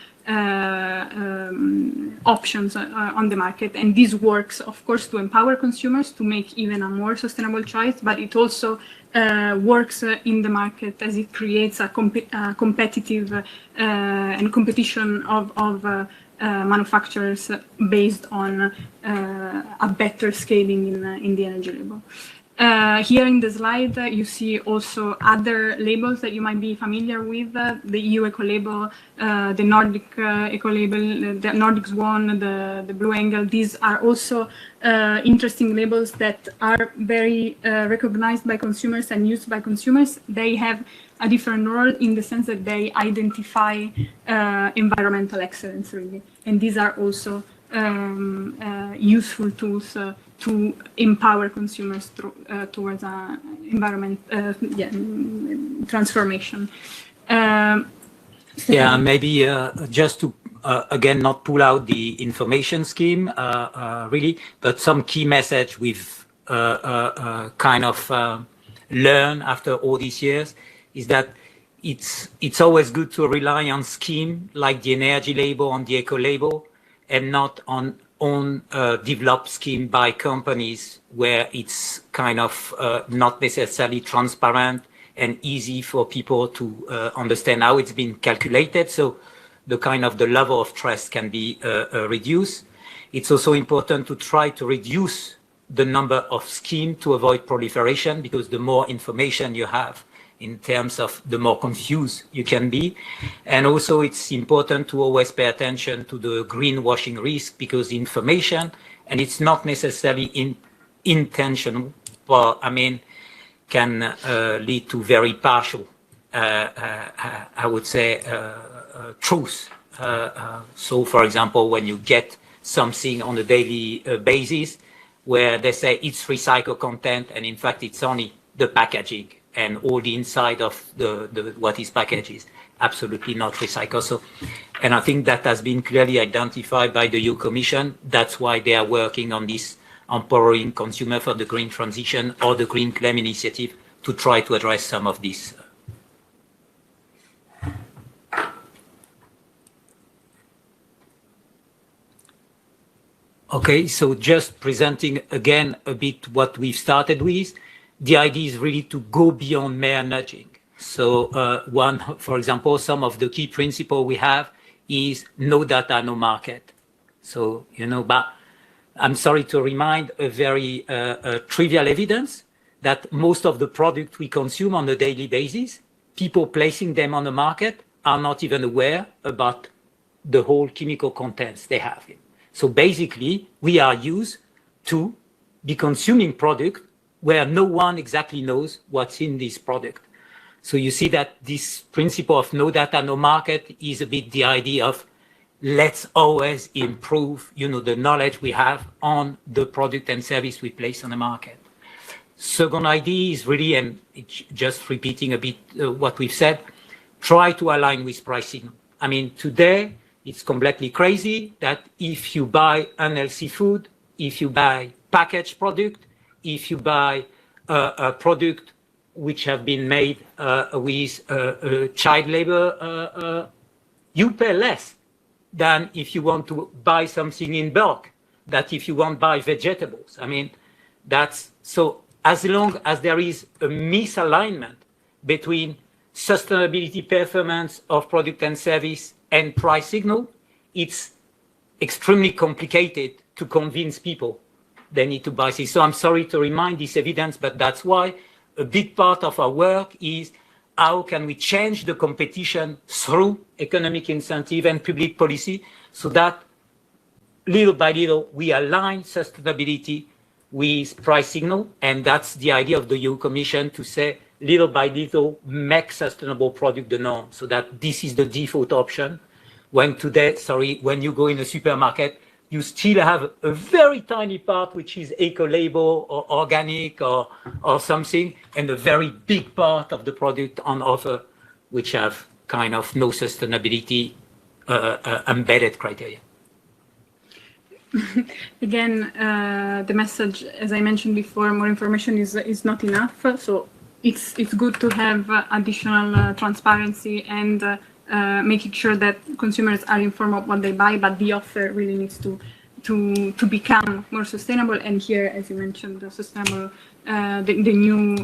options on the market. And this works, of course, to empower consumers to make even a more sustainable choice, but it also works in the market as it creates a competitive and competition of manufacturers based on a better scaling in the energy label. Here in the slide, you see also other labels that you might be familiar with, the EU Eco Label, the Nordic Eco Label, the Nordic Swan, the Blue Angle. These are also interesting labels that are very recognized by consumers and used by consumers. They have a different role in the sense that they identify environmental excellence, really. And these are also useful tools to empower consumers towards environment transformation. Yeah, maybe just to again not pull out the information scheme really, but some key message we've kind of learned after all these years is that it's always good to rely on scheme like the energy label and the eco label, and not on developed scheme by companies where it's kind of not necessarily transparent and easy for people to understand how it's been calculated. So the level of trust can be reduced. It's also important to try to reduce the number of schemes to avoid proliferation, because the more information you have in terms of the more confused you can be. And also it's important to always pay attention to the greenwashing risk, because information, and it's not necessarily intentional, but can lead to very partial, I would say, truth. So for example, when you get something on a daily basis where they say it's recycled content, and in fact it's only the packaging, and all the inside of the what is packaged is absolutely not recycled. So, and I think that has been clearly identified by the EU Commission. That's why they are working on this empowering consumer for the green transition, or the Green Claim Initiative, to try to address some of this. Okay, so just presenting again a bit what we've started with. The idea is really to go beyond mere nudging. So for example, some of the key principles we have is no data, no market. So, but I'm sorry to remind a very trivial evidence that most of the products we consume on a daily basis, people placing them on the market are not even aware about the whole chemical contents they have. So basically, we are used to be consuming product where no one exactly knows what's in this product. So you see that this principle of no data, no market is a bit the idea of let's always improve, the knowledge we have on the product and service we place on the market. Second idea is really, and it's just repeating a bit what we've said, try to align with pricing. Today, it's completely crazy that if you buy unhealthy food, if you buy packaged product, if you buy a product which have been made with child labor, you pay less than if you want to buy something in bulk, that if you want to buy vegetables. That's so as long as there is a misalignment between sustainability performance of product and service and price signal, it's extremely complicated to convince people they need to buy this. So I'm sorry to remind this evidence, but that's why a big part of our work is how can we change the competition through economic incentive and public policy, so that little by little we align sustainability with price signal. And that's the idea of the EU Commission, to say little by little make sustainable product the norm, so that this is the default option. When you go in a supermarket, you still have a very tiny part which is eco-label or organic or something, and a very big part of the product on offer which have kind of no sustainability embedded criteria. Again, the message, as I mentioned before, more information is not enough. So it's good to have additional transparency and making sure that consumers are informed of what they buy, but the offer really needs to become more sustainable. And here, as you mentioned, the sustainable, the new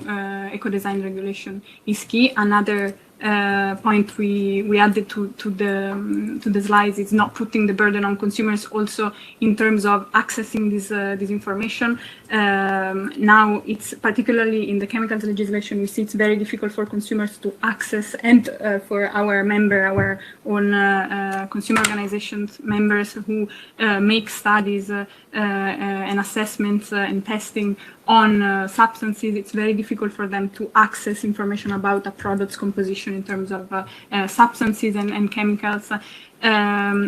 eco-design regulation is key. Another point we added to the slides is not putting the burden on consumers, also in terms of accessing this information. Now it's particularly in the chemicals legislation, we see it's very difficult for consumers to access, and for our own consumer organizations members who make studies and assessments and testing on substances. It's very difficult for them to access information about a product's composition in terms of substances and chemicals.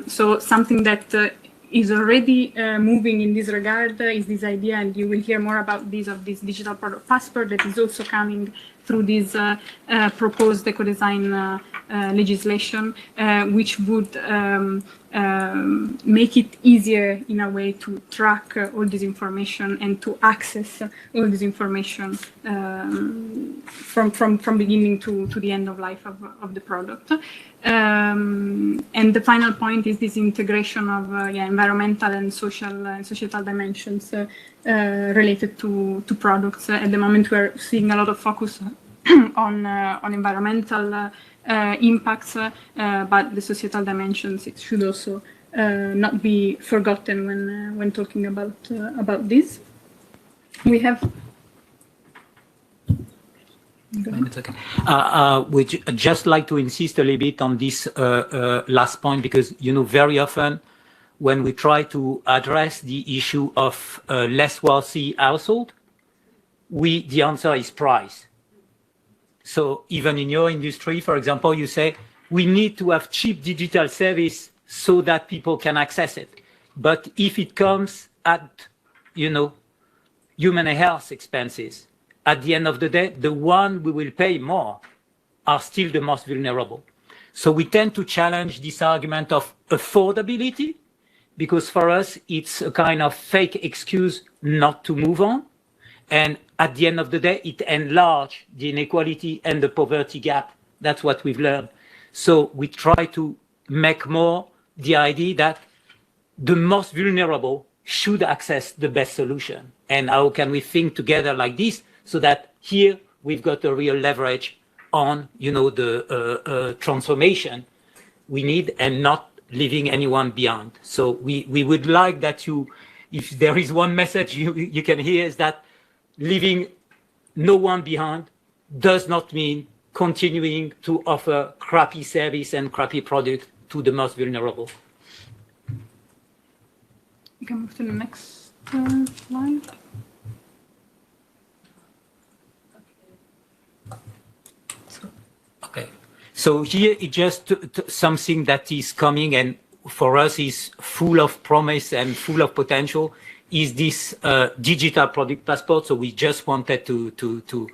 So something that is already moving in this regard is this idea, and you will hear more about this, of this digital product passport that is also coming through this proposed eco-design legislation, which would make it easier in a way to track all this information and to access all this information from beginning to the end of life of the product. And the final point is this integration of environmental and societal dimensions related to products. At the moment, we're seeing a lot of focus on environmental impacts, but the societal dimensions, it should also not be forgotten when talking about this. We have. We'd just like to insist a little bit on this last point, because very often when we try to address the issue of less wealthy household, the answer is price. So even in your industry, for example, you say, we need to have cheap digital service so that people can access it. But if it comes at, human health expenses, at the end of the day, the one we will pay more are still the most vulnerable. So we tend to challenge this argument of affordability, because for us, it's a kind of fake excuse not to move on. And at the end of the day, it enlarges the inequality and the poverty gap. That's what we've learned. So we try to make more the idea that the most vulnerable should access the best solution. And how can we think together like this, so that here we've got a real leverage on, the transformation we need, and not leaving anyone behind. So we would like that if there is one message you can hear, is that leaving no one behind does not mean continuing to offer crappy service and crappy product to the most vulnerable. You can move to the next slide. Okay. So here it's just something that is coming, and for us is full of promise and full of potential, is this digital product passport. So we just wanted to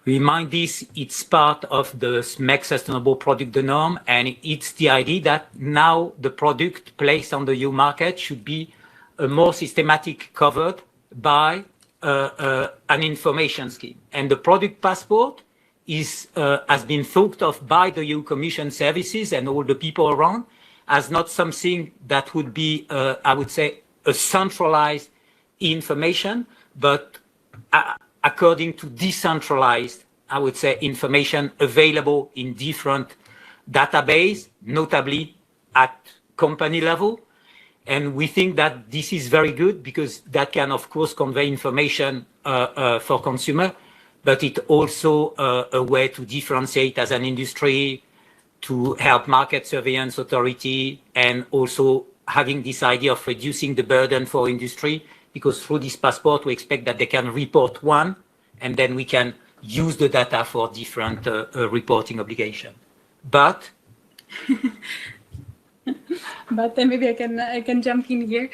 remind this, it's part of the Make Sustainable Product the norm, and it's the idea that now the product placed on the EU market should be more systematic covered by an information scheme. And the product passport has been thought of by the EU Commission services and all the people around as not something that would be, I would say, a centralized information, but according to decentralized, I would say, information available in different databases, notably at company level. And we think that this is very good, because that can, of course, convey information for consumer, but it also a way to differentiate as an industry, to help market surveillance authority, and also having this idea of reducing the burden for industry, because through this passport, we expect that they can report one, and then we can use the data for different reporting obligation. But maybe I can jump in here.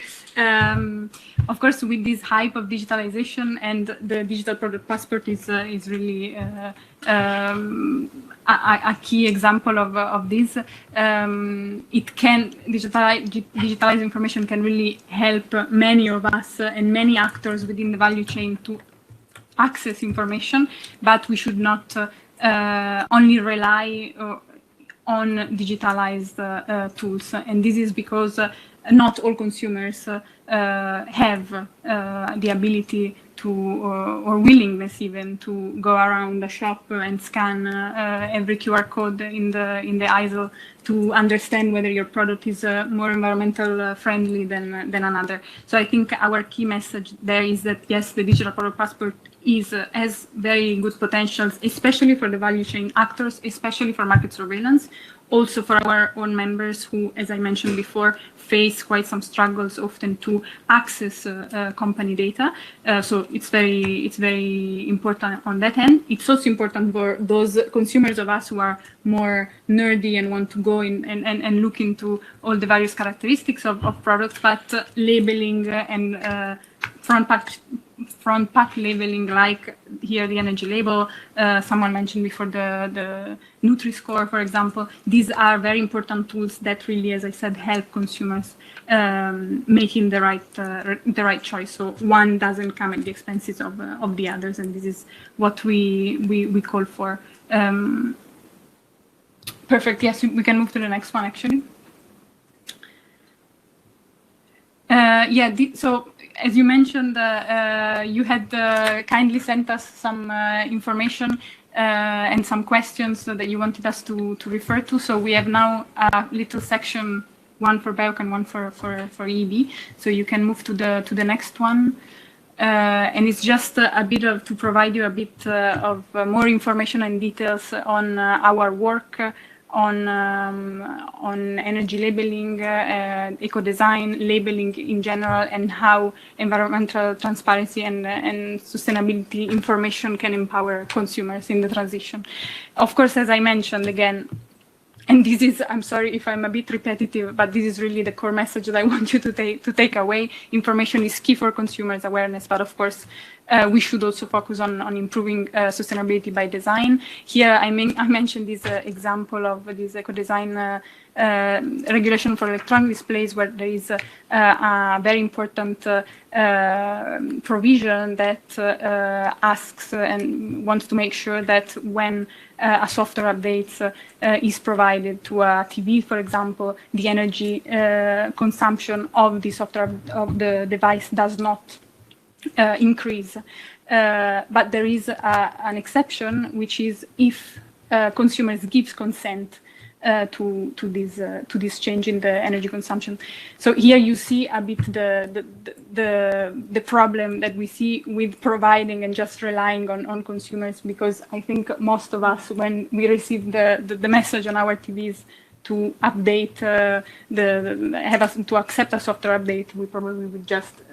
Of course, with this hype of digitalization, and the digital product passport is really a key example of this. It can digitalized information can really help many of us and many actors within the value chain to access information, but we should not only rely on digitalized tools. And this is because not all consumers have the ability to, or willingness even, to go around the shop and scan every QR code in the aisle to understand whether your product is more environmental friendly than another. So I think our key message there is that yes, the digital product passport has very good potentials, especially for the value chain actors, especially for market surveillance, also for our own members who, as I mentioned before, face quite some struggles often to access company data. So it's very important on that end. It's also important for those consumers of us who are more nerdy and want to go in and look into all the various characteristics of products, but labeling and front front pack labeling, like here the energy label, someone mentioned before the Nutri-Score, for example. These are very important tools that really, as I said, help consumers making the right choice. So one doesn't come at the expenses of the others, and this is what we call for. Perfect. Yes, we can move to the next one, actually. So as you mentioned, you had kindly sent us some information and some questions that you wanted us to refer to. So we have now a little section, one for BEREC and one for EEB. So you can move to the next one. And it's just a bit of, to provide you a bit of more information and details on our work on energy labeling, eco-design, labeling in general, and how environmental transparency and sustainability information can empower consumers in the transition. Of course, as I mentioned again, and this is, I'm sorry if I'm a bit repetitive, but this is really the core message that I want you to take away. Information is key for consumers' awareness, but of course, we should also focus on improving sustainability by design. Here, I mentioned this example of this eco-design regulation for electronic displays, where there is a very important provision that asks and wants to make sure that when a software update is provided to a TV, for example, the energy consumption of the software of the device does not increase. But there is an exception, which is if consumers give consent to this change in the energy consumption. So here you see a bit the problem that we see with providing and just relying on consumers, because I think most of us, when we receive the message on our TVs to update to accept a software update, we probably would just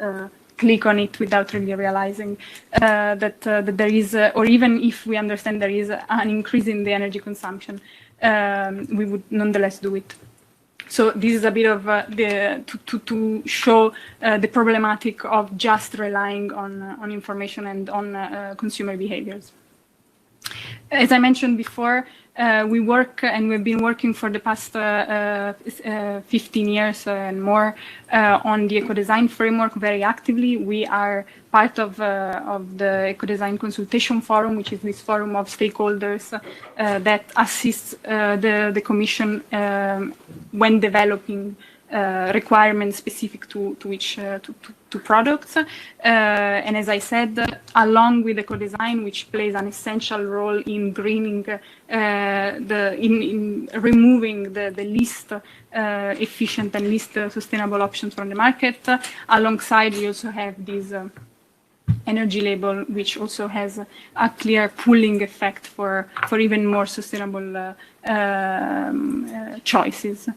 click on it without really realizing that there is, or even if we understand there is an increase in the energy consumption, we would nonetheless do it. So this is a bit of to show the problematic of just relying on information and on consumer behaviors. As I mentioned before, we work and we've been working for the past 15 years and more on the eco-design framework very actively. We are part of the eco-design consultation forum, which is this forum of stakeholders that assists the Commission when developing requirements specific to products. And as I said, along with eco-design, which plays an essential role in greening, in removing the least efficient and least sustainable options from the market. Alongside, we also have this energy label, which also has a clear pulling effect for even more sustainable choices.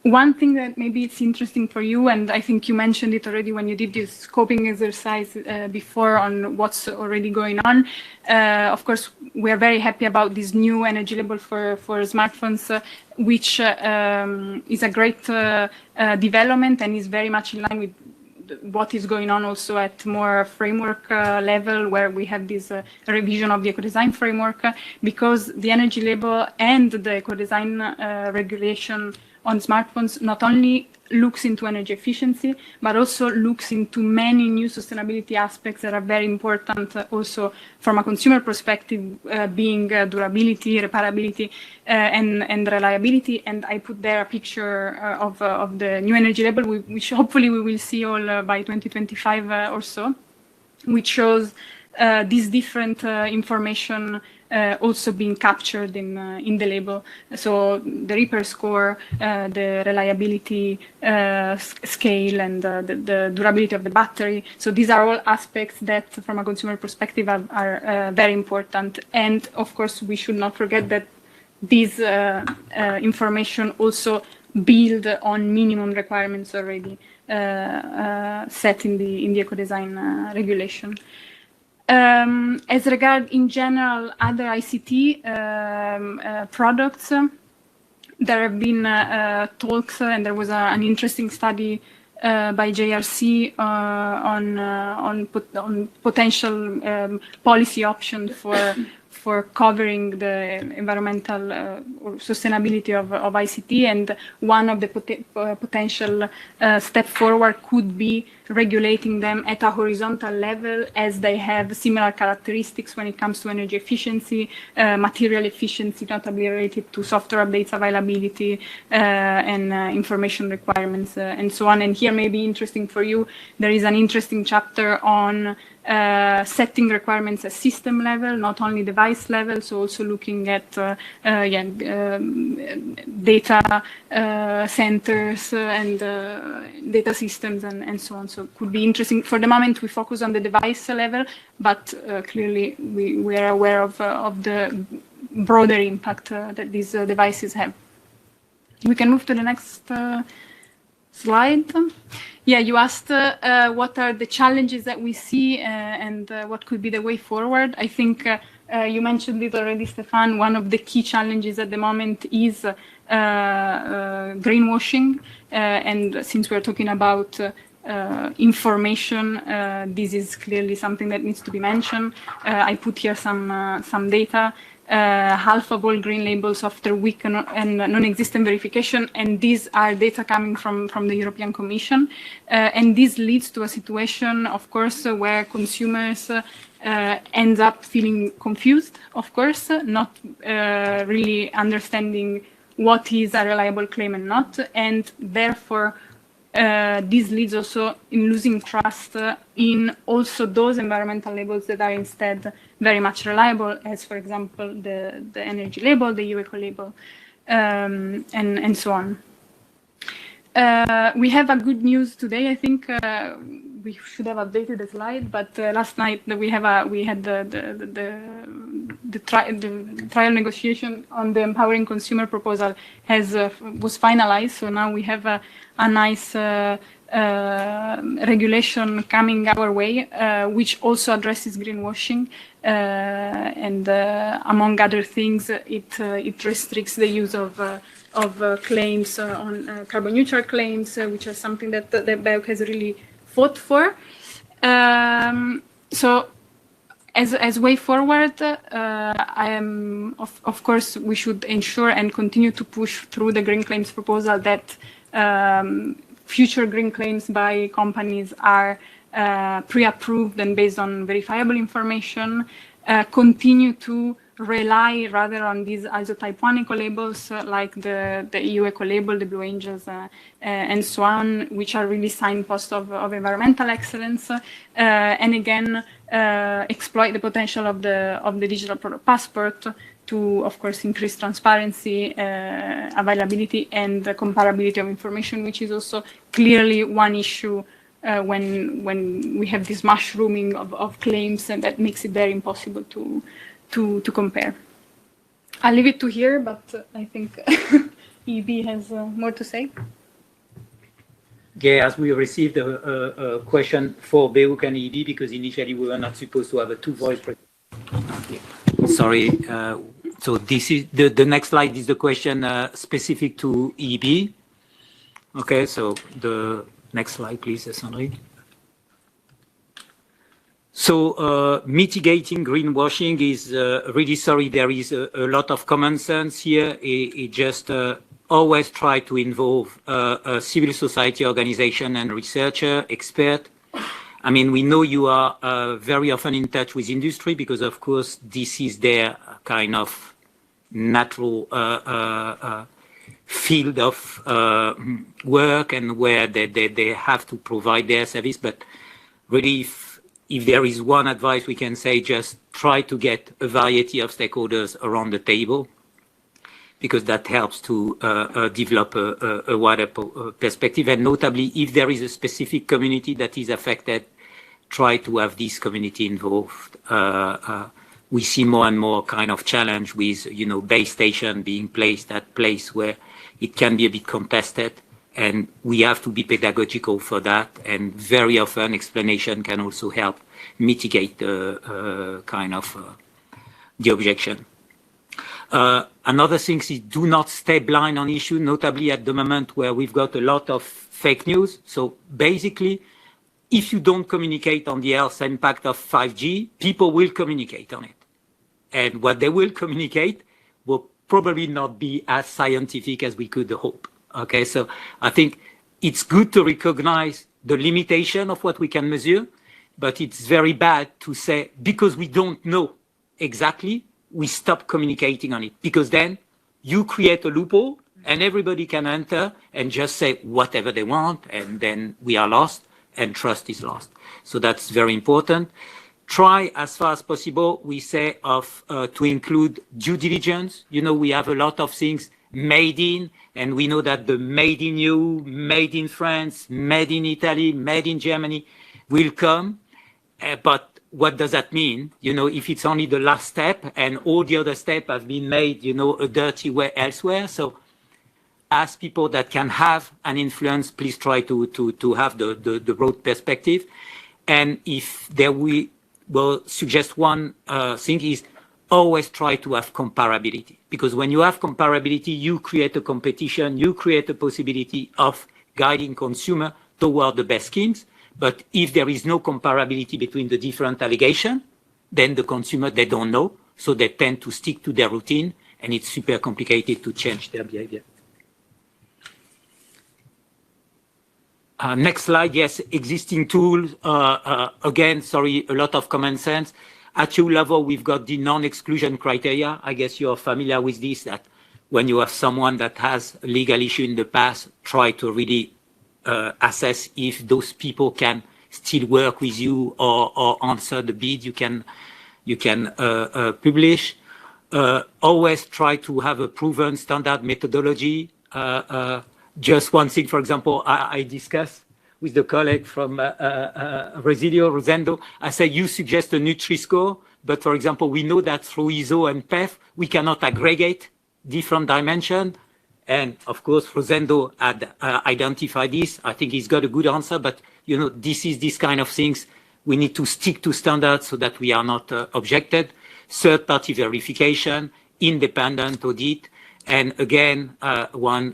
One thing that maybe it's interesting for you, and I think you mentioned it already when you did this scoping exercise before on what's already going on. Of course, we are very happy about this new energy label for smartphones, which is a great development and is very much in line with what is going on also at more framework level, where we have this revision of the eco-design framework, because the energy label and the eco-design regulation on smartphones not only looks into energy efficiency, but also looks into many new sustainability aspects that are very important also from a consumer perspective, being durability, reparability, and reliability. And I put there a picture of the new energy label, which hopefully we will see all by 2025 or so, which shows this different information also being captured in the label. So the repair score, the reliability scale, and the durability of the battery. So these are all aspects that, from a consumer perspective, are very important. And of course, we should not forget that this information also build on minimum requirements already set in the eco-design regulation. As regard in general other ICT products, there have been talks, and there was an interesting study by JRC on potential policy options for covering the environmental or sustainability of ICT, and one of the potential step forward could be regulating them at a horizontal level, as they have similar characteristics when it comes to energy efficiency, material efficiency, notably related to software updates availability and information requirements and so on. And here may be interesting for you, there is an interesting chapter on setting requirements at system level, not only device level, so also looking at data centers and data systems and so on. So it could be interesting. For the moment, we focus on the device level, but clearly we are aware of the broader impact that these devices have. We can move to the next slide. Yeah, you asked what are the challenges that we see and what could be the way forward. I think you mentioned it already, Stefan. One of the key challenges at the moment is greenwashing. And since we're talking about information, this is clearly something that needs to be mentioned. I put here some data. Half of all green labels after weak and non-existent verification, and these are data coming from the European Commission. And this leads to a situation, of course, where consumers end up feeling confused, of course, not really understanding what is a reliable claim and not, and therefore this leads also in losing trust in also those environmental labels that are instead very much reliable, as for example the energy label, the EU Eco label, and so on. We have a good news today. I think we should have updated the slide, but last night we had the trial negotiation on the empowering consumer proposal was finalized. So now we have a nice regulation coming our way, which also addresses greenwashing, and among other things, it restricts the use of claims on carbon neutral claims, which is something that the BEREC has really fought for. So as way forward, of course, we should ensure and continue to push through the green claims proposal that future green claims by companies are pre-approved and based on verifiable information, continue to rely rather on these ISO type 1 eco labels like the EU Eco label, the Blue Angels, and so on, which are really signposts of environmental excellence, and again exploit the potential of the digital product passport to, of course, increase transparency, availability, and the comparability of information, which is also clearly one issue when we have this mushrooming of claims, and that makes it very impossible to compare. I'll leave it to here, but I think EB has more to say. Yeah, as we received a question for BEREC and EB, because initially we were not supposed to have a two-voice. Sorry. So this is the next slide is the question specific to EB. Okay, so the next slide, please, Sandrine. So mitigating greenwashing is really sorry. There is a lot of common sense here. It just always try to involve a civil society organization and researcher, expert. I mean, we know you are very often in touch with industry because, of course, this is their kind of natural field of work and where they have to provide their service. But really, if there is one advice we can say, just try to get a variety of stakeholders around the table, because that helps to develop a wider perspective. And notably, if there is a specific community that is affected, try to have this community involved. We see more and more kind of challenge with, base station being placed at place where it can be a bit contested. And we have to be pedagogical for that. And very often explanation can also help mitigate the the objection. Another thing is do not stay blind on issue, notably at the moment where we've got a lot of fake news. So basically, if you don't communicate on the health impact of 5G, people will communicate on it. And what they will communicate will probably not be as scientific as we could hope. Okay, so I think it's good to recognize the limitation of what we can measure, but it's very bad to say, because we don't know exactly, we stop communicating on it, because then you create a loophole and everybody can enter and just say whatever they want, and then we are lost and trust is lost. So that's very important. Try as far as possible, we say, to include due diligence. You know, we have a lot of things made in, and we know that the made in EU, made in France, made in Italy, made in Germany will come. But what does that mean? You know, if it's only the last step and all the other steps have been made, you know, a dirty way elsewhere. So as people that can have an influence, please try to have the broad perspective. And if there we will suggest one thing is always try to have comparability, because when you have comparability, you create a competition, you create a possibility of guiding consumer toward the best schemes. But if there is no comparability between the different allegations, then the consumer, they don't know, so they tend to stick to their routine, and it's super complicated to change their behavior. Next slide, yes, existing tools. Again, sorry, a lot of common sense. At EU level, we've got the non-exclusion criteria. I guess you're familiar with this, that when you have someone that has a legal issue in the past, try to really assess if those people can still work with you or answer the bid you can publish. Always try to have a proven standard methodology. Just one thing, for example, I discussed with the colleague from Rosendo. I said, you suggest a Nutri-Score, but for example, we know that through ISO and PEF, we cannot aggregate different dimensions. And of course, Rosendo had identified this. I think he's got a good answer, but you know, this kind of things. We need to stick to standards so that we are not objected. Third-party verification, independent audit, and again,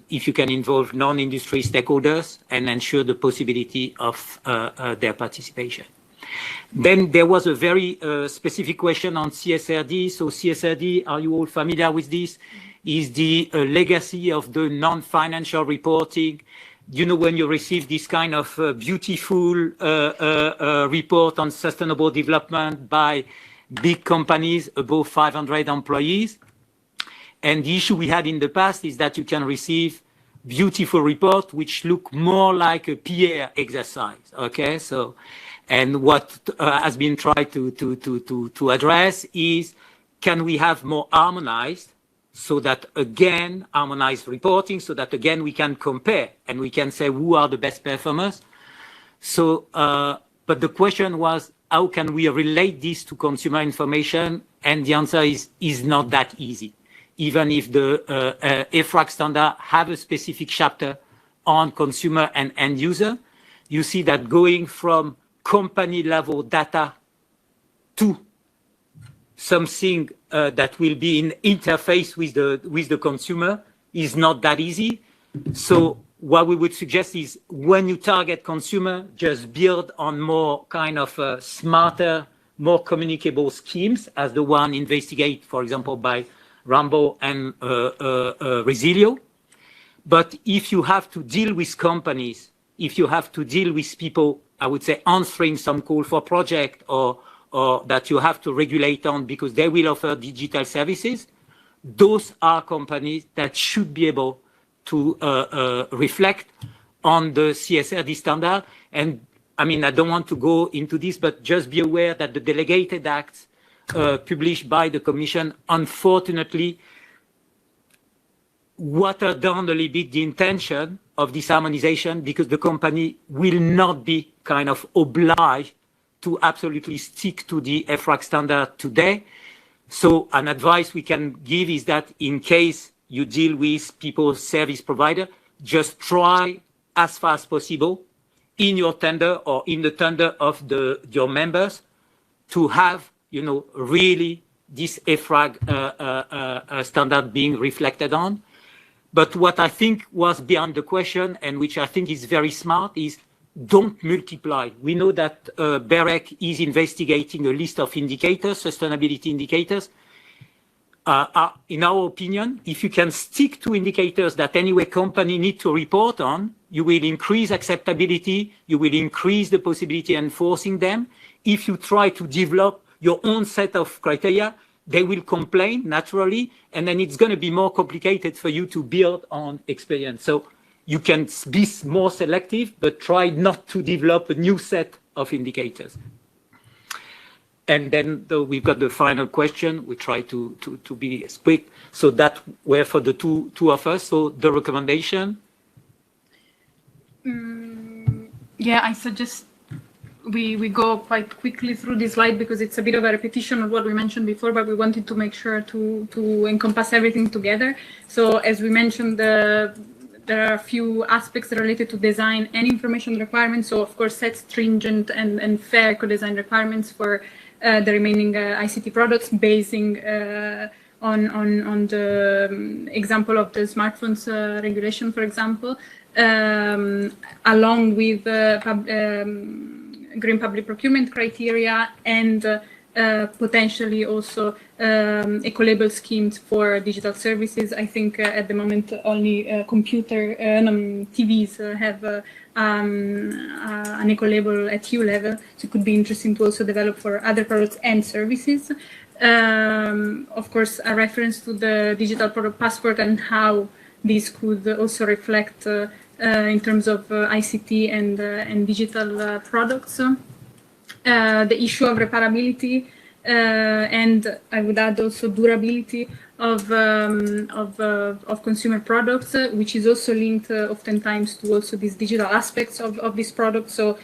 if you can involve non-industry stakeholders and ensure the possibility of their participation. Then there was a very specific question on CSRD. So CSRD, are you all familiar with this? Is the legacy of the non-financial reporting. You know, when you receive this kind of beautiful report on sustainable development by big companies above 500 employees. And the issue we had in the past is that you can receive beautiful reports which look more like a PR exercise. Okay, so, and what has been tried to address is, can we have more harmonized, so that again, harmonized reporting, so that again we can compare and we can say who are the best performers. So, but the question was, how can we relate this to consumer information? And the answer is not that easy. Even if the EFRAG standard have a specific chapter on consumer and end user, you see that going from company level data to something that will be in interface with the consumer is not that easy. So what we would suggest is, when you target consumer, just build on more kind of smarter, more communicable schemes, as the one investigated, for example, by Rambo and Resilio. But if you have to deal with companies, if you have to deal with people, I would say, answering some call for project or that you have to regulate on because they will offer digital services, those are companies that should be able to reflect on the CSRD standard. And I mean, I don't want to go into this, but just be aware that the delegated acts published by the Commission, unfortunately, water down a little bit the intention of this harmonization, because the company will not be kind of obliged to absolutely stick to the EFRAG standard today. So an advice we can give is that in case you deal with people's service provider, just try as far as possible in your tender or in the tender of your members to have, you know, really this EFRAG standard being reflected on. But what I think was beyond the question, and which I think is very smart, is don't multiply. We know that BEREC is investigating a list of indicators, sustainability indicators. In our opinion, if you can stick to indicators that anyway company need to report on, you will increase acceptability, you will increase the possibility of enforcing them. If you try to develop your own set of criteria, they will complain naturally, and then it's going to be more complicated for you to build on experience. So you can be more selective, but try not to develop a new set of indicators. And then we've got the final question. We try to be quick. So that were for the two of us. So the recommendation. Yeah, I suggest we go quite quickly through this slide because it's a bit of a repetition of what we mentioned before, but we wanted to make sure to encompass everything together. So as we mentioned, there are a few aspects related to design and information requirements. So of course, set stringent and fair eco-design requirements for the remaining ICT products, basing on the example of the smartphones regulation, for example, along with green public procurement criteria and potentially also eco-label schemes for digital services. I think at the moment only computer TVs have an eco-label at EU level, so it could be interesting to also develop for other products and services. Of course, a reference to the digital product passport and how this could also reflect in terms of ICT and digital products. The issue of reparability and I would add also durability of consumer products, which is also linked oftentimes to also these digital aspects of these products. So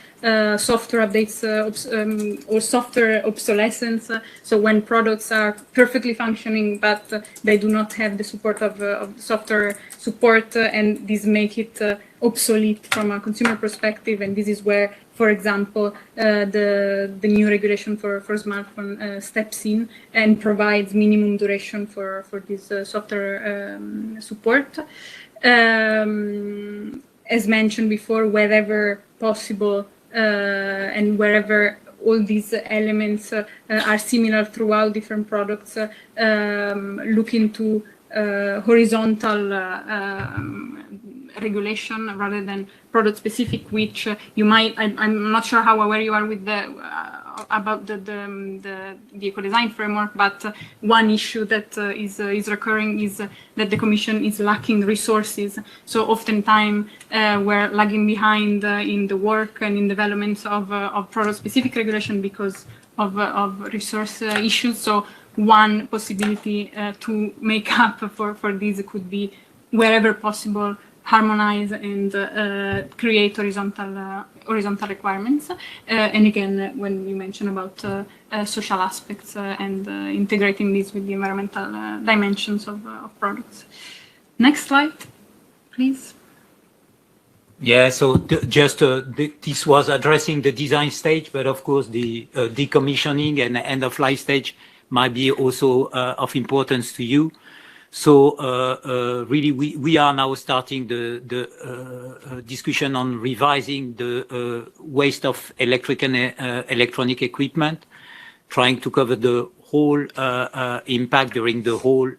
software updates or software obsolescence. So when products are perfectly functioning, but they do not have the support of software support, and these make it obsolete from a consumer perspective. And this is where, for example, the new regulation for smartphone steps in and provides minimum duration for this software support. As mentioned before, wherever possible and wherever all these elements are similar throughout different products, look into horizontal regulation rather than product specific, which you might, I'm not sure how aware you are with about the eco-design framework, but one issue that is recurring is that the Commission is lacking resources. So oftentimes we're lagging behind in the work and in developments of product specific regulation because of resource issues. So one possibility to make up for this could be, wherever possible, harmonize and create horizontal requirements. And again, when you mention about social aspects and integrating this with the environmental dimensions of products. Next slide, please. Yeah, so this was addressing the design stage, but of course the decommissioning and end of life stage might be also of importance to you. So really, we are now starting the discussion on revising the waste of electric and electronic equipment, trying to cover the whole impact during the whole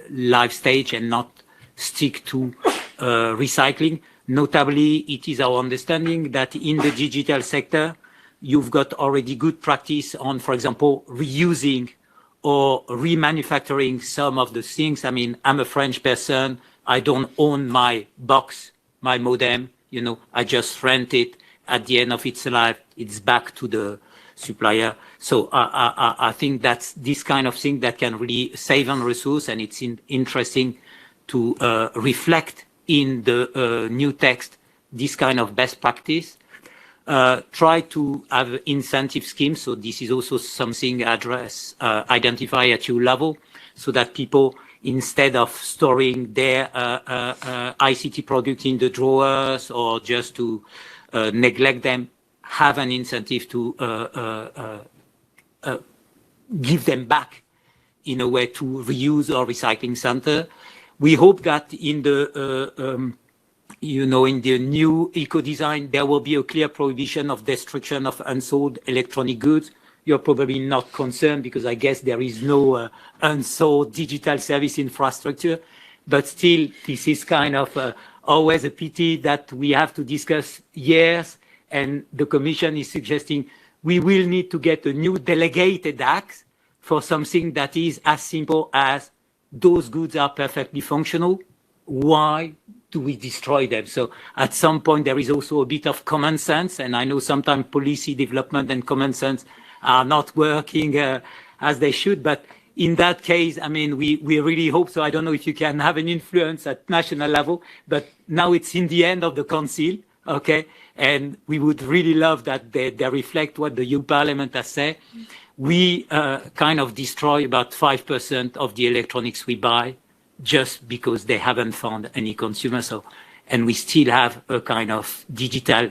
life stage and not stick to recycling. Notably, it is our understanding that in the digital sector, you've got already good practice on, for example, reusing or remanufacturing some of the things. I mean, I'm a French person. I don't own my box, my modem. You know, I just rent it. At the end of its life, it's back to the supplier. So I think that's this kind of thing that can really save on resource, and it's interesting to reflect in the new text this kind of best practice. Try to have incentive schemes. So this is also something identify at your level, so that people, instead of storing their ICT product in the drawers or just to neglect them, have an incentive to give them back in a way to reuse or recycling center. We hope that in the in the new eco-design, there will be a clear prohibition of destruction of unsold electronic goods. You're probably not concerned because I guess there is no unsold digital service infrastructure. But still, this is kind of always a pity that we have to discuss years, and the Commission is suggesting we will need to get a new delegated act for something that is as simple as those goods are perfectly functional. Why do we destroy them? So at some point, there is also a bit of common sense, and I know sometimes policy development and common sense are not working as they should, but in that case, I mean, we really hope so. I don't know if you can have an influence at national level, but now it's in the end of the Council, okay? And we would really love that they reflect what the EU Parliament has said. We kind of destroy about 5% of the electronics we buy just because they haven't found any consumer. So, and we still have a kind of digital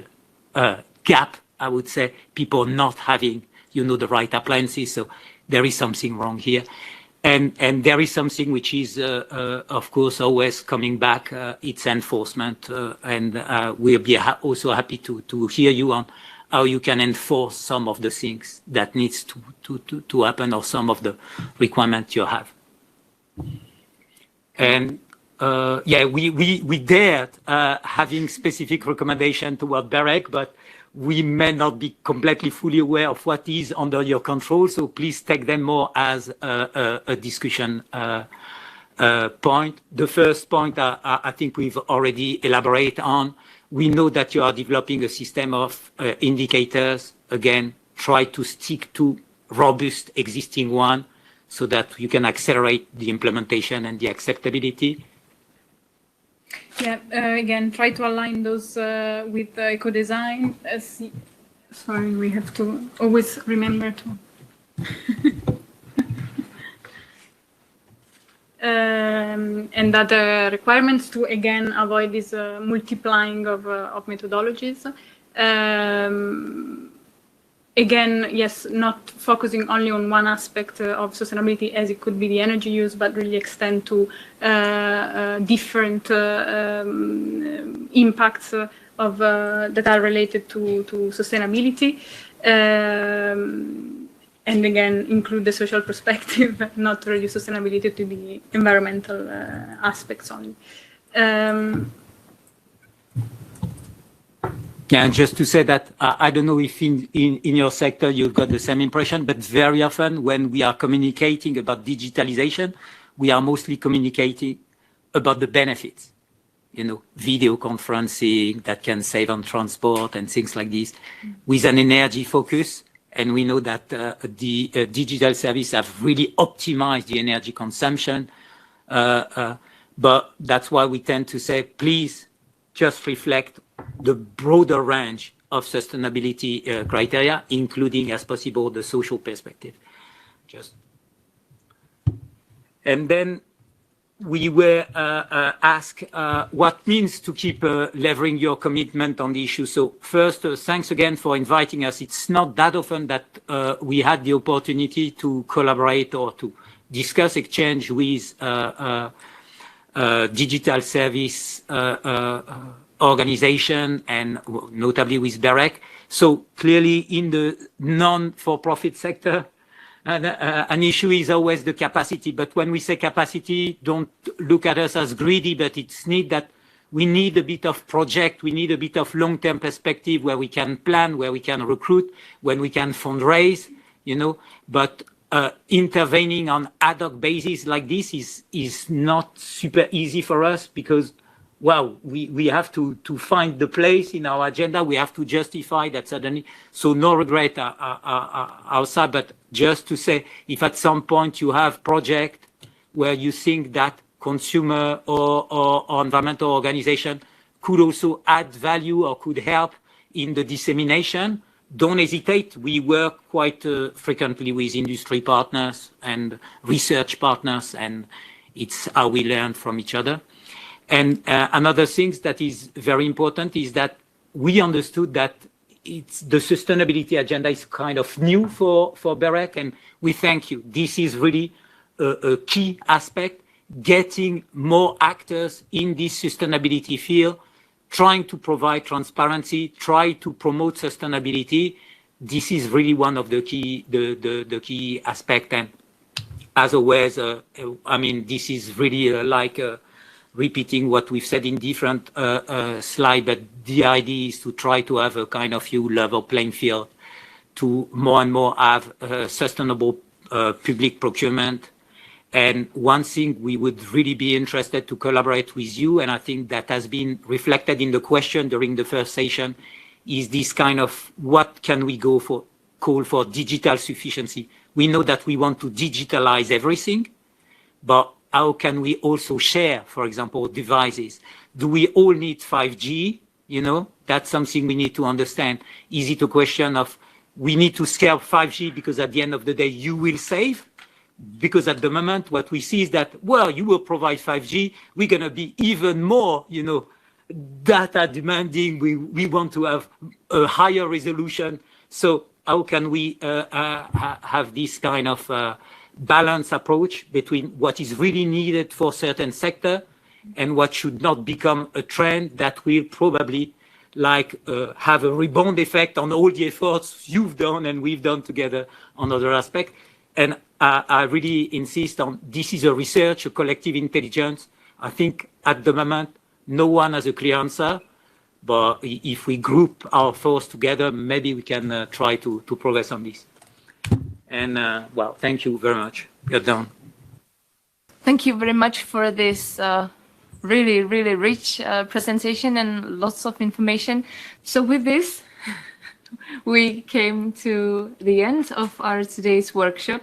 gap, I would say, people not having, the right appliances. So there is something wrong here. And there is something which is, of course, always coming back, it's enforcement. And we'll be also happy to hear you on how you can enforce some of the things that needs to happen or some of the requirements you have. And we dared having specific recommendation toward BEREC, but we may not be completely fully aware of what is under your control. So please take them more as a discussion point. The first point I think we've already elaborated on. We know that you are developing a system of indicators. Again, try to stick to robust existing one so that you can accelerate the implementation and the acceptability. Yeah, again, try to align those with eco-design. Sorry, we have to always remember to. And that the requirements to, again, avoid this multiplying of methodologies. Again, yes, not focusing only on one aspect of sustainability as it could be the energy use, but really extend to different impacts of that are related to sustainability. And again, include the social perspective, not to reduce sustainability to the environmental aspects only. Yeah, and just to say that I don't know if in your sector you've got the same impression, but very often when we are communicating about digitalization, we are mostly communicating about the benefits. Video conferencing that can save on transport and things like this, with an energy focus. And we know that the digital services have really optimized the energy consumption. But that's why we tend to say, please just reflect the broader range of sustainability criteria, including, as possible, the social perspective. And then we were asked what means to keep leveraging your commitment on the issue. So first, thanks again for inviting us. It's not that often that we had the opportunity to collaborate or to discuss, exchange with digital service organization and notably with BEREC. So clearly in the non-for-profit sector, an issue is always the capacity. But when we say capacity, don't look at us as greedy, but it's that we need a bit of project, we need a bit of long-term perspective where we can plan, where we can recruit, when we can fundraise, but intervening on ad hoc basis like this is not super easy for us because, well, we have to find the place in our agenda. We have to justify that suddenly. So no regret outside, but just to say, if at some point you have project where you think that consumer or environmental organization could also add value or could help in the dissemination, don't hesitate. We work quite frequently with industry partners and research partners, and it's how we learn from each other. And another thing that is very important is that we understood that the sustainability agenda is kind of new for BEREC, and we thank you. This is really a key aspect, getting more actors in this sustainability field, trying to provide transparency, try to promote sustainability. This is really one of the key aspects. And as always, I mean, this is really like repeating what we've said in different slides, but the idea is to try to have a kind of level playing field to more and more have sustainable public procurement. And one thing we would really be interested to collaborate with you, and I think that has been reflected in the question during the first session, is this kind of what can we call for digital sufficiency. We know that we want to digitalize everything, but how can we also share, for example, devices? Do we all need 5G? You know, that's something we need to understand. Is it a question of we need to scale 5G because at the end of the day, you will save? Because at the moment, what we see is that, well, you will provide 5G. We're going to be even more, you know, data demanding. We want to have a higher resolution. So how can we have this kind of balanced approach between what is really needed for certain sector and what should not become a trend that will probably like have a rebound effect on all the efforts you've done and we've done together on other aspects. And I really insist on this is a research, a collective intelligence. I think at the moment, no one has a clear answer, but if we group our force together, maybe we can try to progress on this. And well, thank you very much. You're done. Thank you very much for this really, really rich presentation and lots of information. So with this, we came to the end of our today's workshop.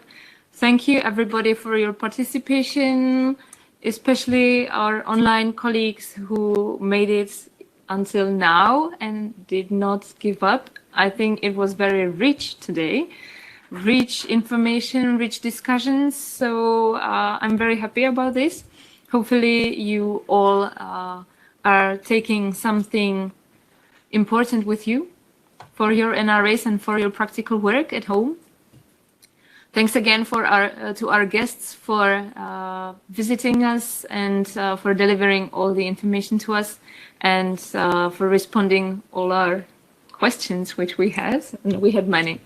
Thank you everybody for your participation, especially our online colleagues who made it until now and did not give up. I think it was very rich today, rich information, rich discussions. So I'm very happy about this. Hopefully you all are taking something important with you for your NRAs and for your practical work at home. Thanks again to our guests for visiting us and for delivering all the information to us and for responding all our questions which we had, and we had many.